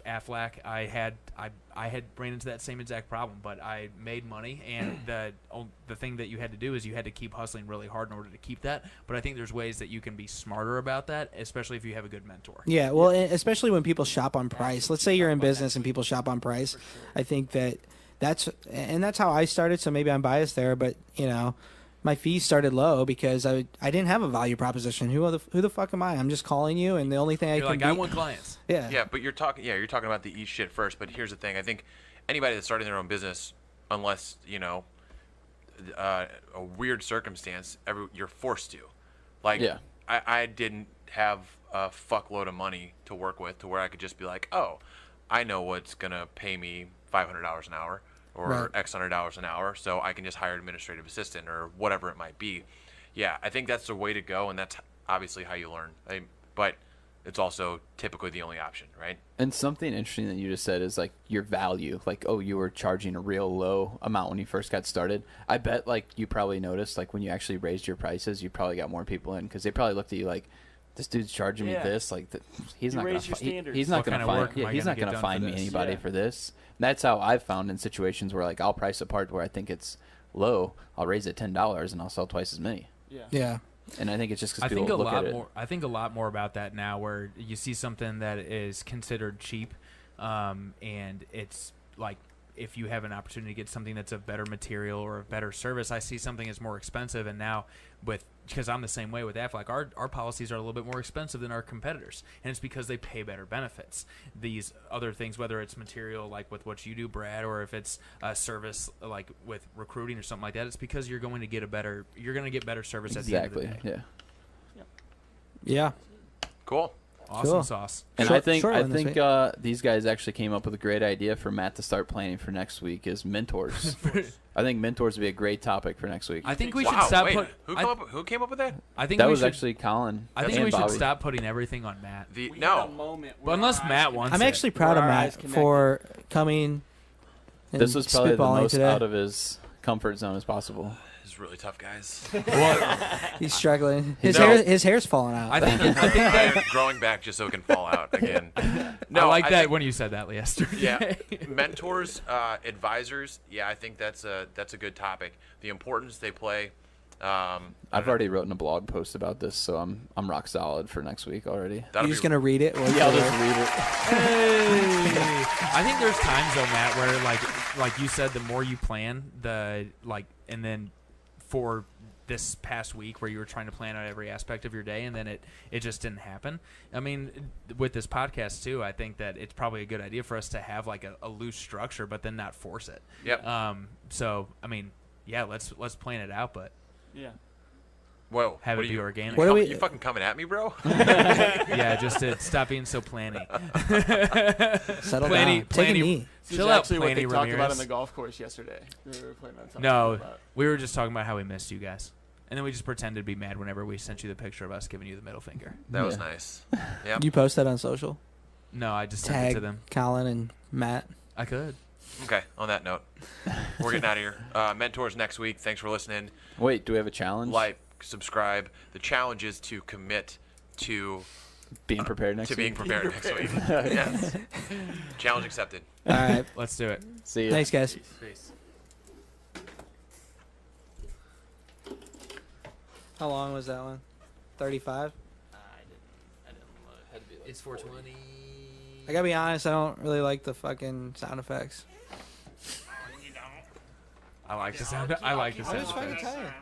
Speaker 4: Aflac. I had ran into that same exact problem, but I made money, and the thing that you had to do is you had to keep hustling really hard in order to keep that. But I think there's ways that you can be smarter about that, especially if you have a good mentor.
Speaker 3: Yeah, well, especially when people shop on price. Let's say you're in business and people shop on price. I think that's how I started. So maybe I'm biased there, but my fees started low because I didn't have a value proposition. Who the fuck am I? I'm just calling you, and the only thing
Speaker 4: I want clients.
Speaker 3: Yeah.
Speaker 1: Yeah, but you're talking about the eat shit first. But here's the thing: I think anybody that's starting their own business, unless a weird circumstance, you're forced to. Like, I didn't have a fuckload of money to work with to where I could just be like, oh, I know what's gonna pay me $500 an hour. Or X $100 an hour, so I can just hire an administrative assistant or whatever it might be. Yeah, I think that's the way to go, and that's obviously how you learn. But it's also typically the only option, right?
Speaker 2: And something interesting that you just said is like your value. Like, oh, you were charging a real low amount when you first got started. I bet like you probably noticed like when you actually raised your prices, you probably got more people in because they probably looked at you like, this dude's charging me this. Like, he's not going to find me anybody for this. And that's how I've found in situations where like I'll price a part where I think it's low, I'll raise it $10 and I'll sell twice as many.
Speaker 3: Yeah.
Speaker 2: And I think it's just because people look at it.
Speaker 4: I think a lot more about that now, where you see something that is considered cheap, and it's like if you have an opportunity to get something that's a better material or a better service, I see something that's more expensive. And now because I'm the same way with Aflac, our policies are a little bit more expensive than our competitors, and it's because they pay better benefits. These other things, whether it's material like with what you do, Brad, or if it's a service like with recruiting or something like that, it's because you're going to get better service at the end of the day.
Speaker 3: Yeah.
Speaker 1: Cool.
Speaker 4: Awesome sauce.
Speaker 2: And I think these guys actually came up with a great idea for Matt to start planning for next week is mentors. I think mentors would be a great topic for next week.
Speaker 4: I think we should stop.
Speaker 1: Who came up with that?
Speaker 4: I think
Speaker 2: that was actually Colin.
Speaker 4: I think we
Speaker 2: Bobby.
Speaker 4: should stop putting everything on Matt.
Speaker 5: But
Speaker 4: unless Matt wants.
Speaker 3: I'm actually proud of Matt for coming. And
Speaker 2: this was probably the most
Speaker 3: today.
Speaker 2: out of his comfort zone as possible.
Speaker 1: It's really tough, guys.
Speaker 3: He's struggling. His hair's falling out.
Speaker 4: I think that
Speaker 1: growing back just so it can fall out again.
Speaker 4: No, I like that when you said that yesterday.
Speaker 1: Yeah, mentors, advisors. Yeah, I think that's a good topic. The importance they play.
Speaker 2: I've already written a blog post about this, so I'm rock solid for next week already.
Speaker 3: You're just gonna read it?
Speaker 2: I'll just read it.
Speaker 4: Hey. I think there's times though, Matt, where like you said, the more you plan, and then for this past week where you were trying to plan out every aspect of your day and then it just didn't happen. I mean, with this podcast too, I think that it's probably a good idea for us to have like a loose structure, but then not force it.
Speaker 1: Yep.
Speaker 4: So I mean, yeah, let's plan it out, but
Speaker 5: Yeah.
Speaker 1: Whoa.
Speaker 4: have
Speaker 1: what
Speaker 4: it
Speaker 1: are
Speaker 4: be
Speaker 1: you,
Speaker 4: organic.
Speaker 3: What do we-
Speaker 1: You fucking coming at me, bro?
Speaker 4: Yeah, just to stop being so planny.
Speaker 3: Settle
Speaker 4: Planny-
Speaker 3: down. Take a
Speaker 4: planny-
Speaker 3: knee.
Speaker 5: This
Speaker 4: Chill
Speaker 5: is
Speaker 4: out,
Speaker 5: actually what they
Speaker 4: Planny
Speaker 5: talked about
Speaker 4: Ramirez.
Speaker 5: on the golf course yesterday. We were planning on talking
Speaker 4: No,
Speaker 5: about.
Speaker 4: we were just talking about how we missed you guys. And then we just pretended to be mad whenever we sent you the picture of us giving you the middle finger.
Speaker 1: That was
Speaker 2: Yeah.
Speaker 1: nice. Yep.
Speaker 3: You post that on social.
Speaker 4: No, I just sent it
Speaker 3: Tag
Speaker 4: to them.
Speaker 3: Colin and Matt.
Speaker 4: I could.
Speaker 1: Okay. On that note, we're getting out of here. Mentors next week. Thanks for listening.
Speaker 2: Wait, do we have a challenge?
Speaker 1: Like, subscribe. The challenge is to commit to
Speaker 2: being prepared next
Speaker 1: being
Speaker 2: week.
Speaker 1: prepared next week. Yes. Challenge accepted.
Speaker 3: All right.
Speaker 4: Let's do it.
Speaker 2: See ya.
Speaker 3: Thanks, guys.
Speaker 4: Peace.
Speaker 3: How long was that one? 35?
Speaker 4: It's 420.
Speaker 3: I gotta be honest, I don't really like the fucking sound effects.
Speaker 4: I like the sound. I like the sound.
Speaker 3: fucking
Speaker 4: effects.
Speaker 3: tired.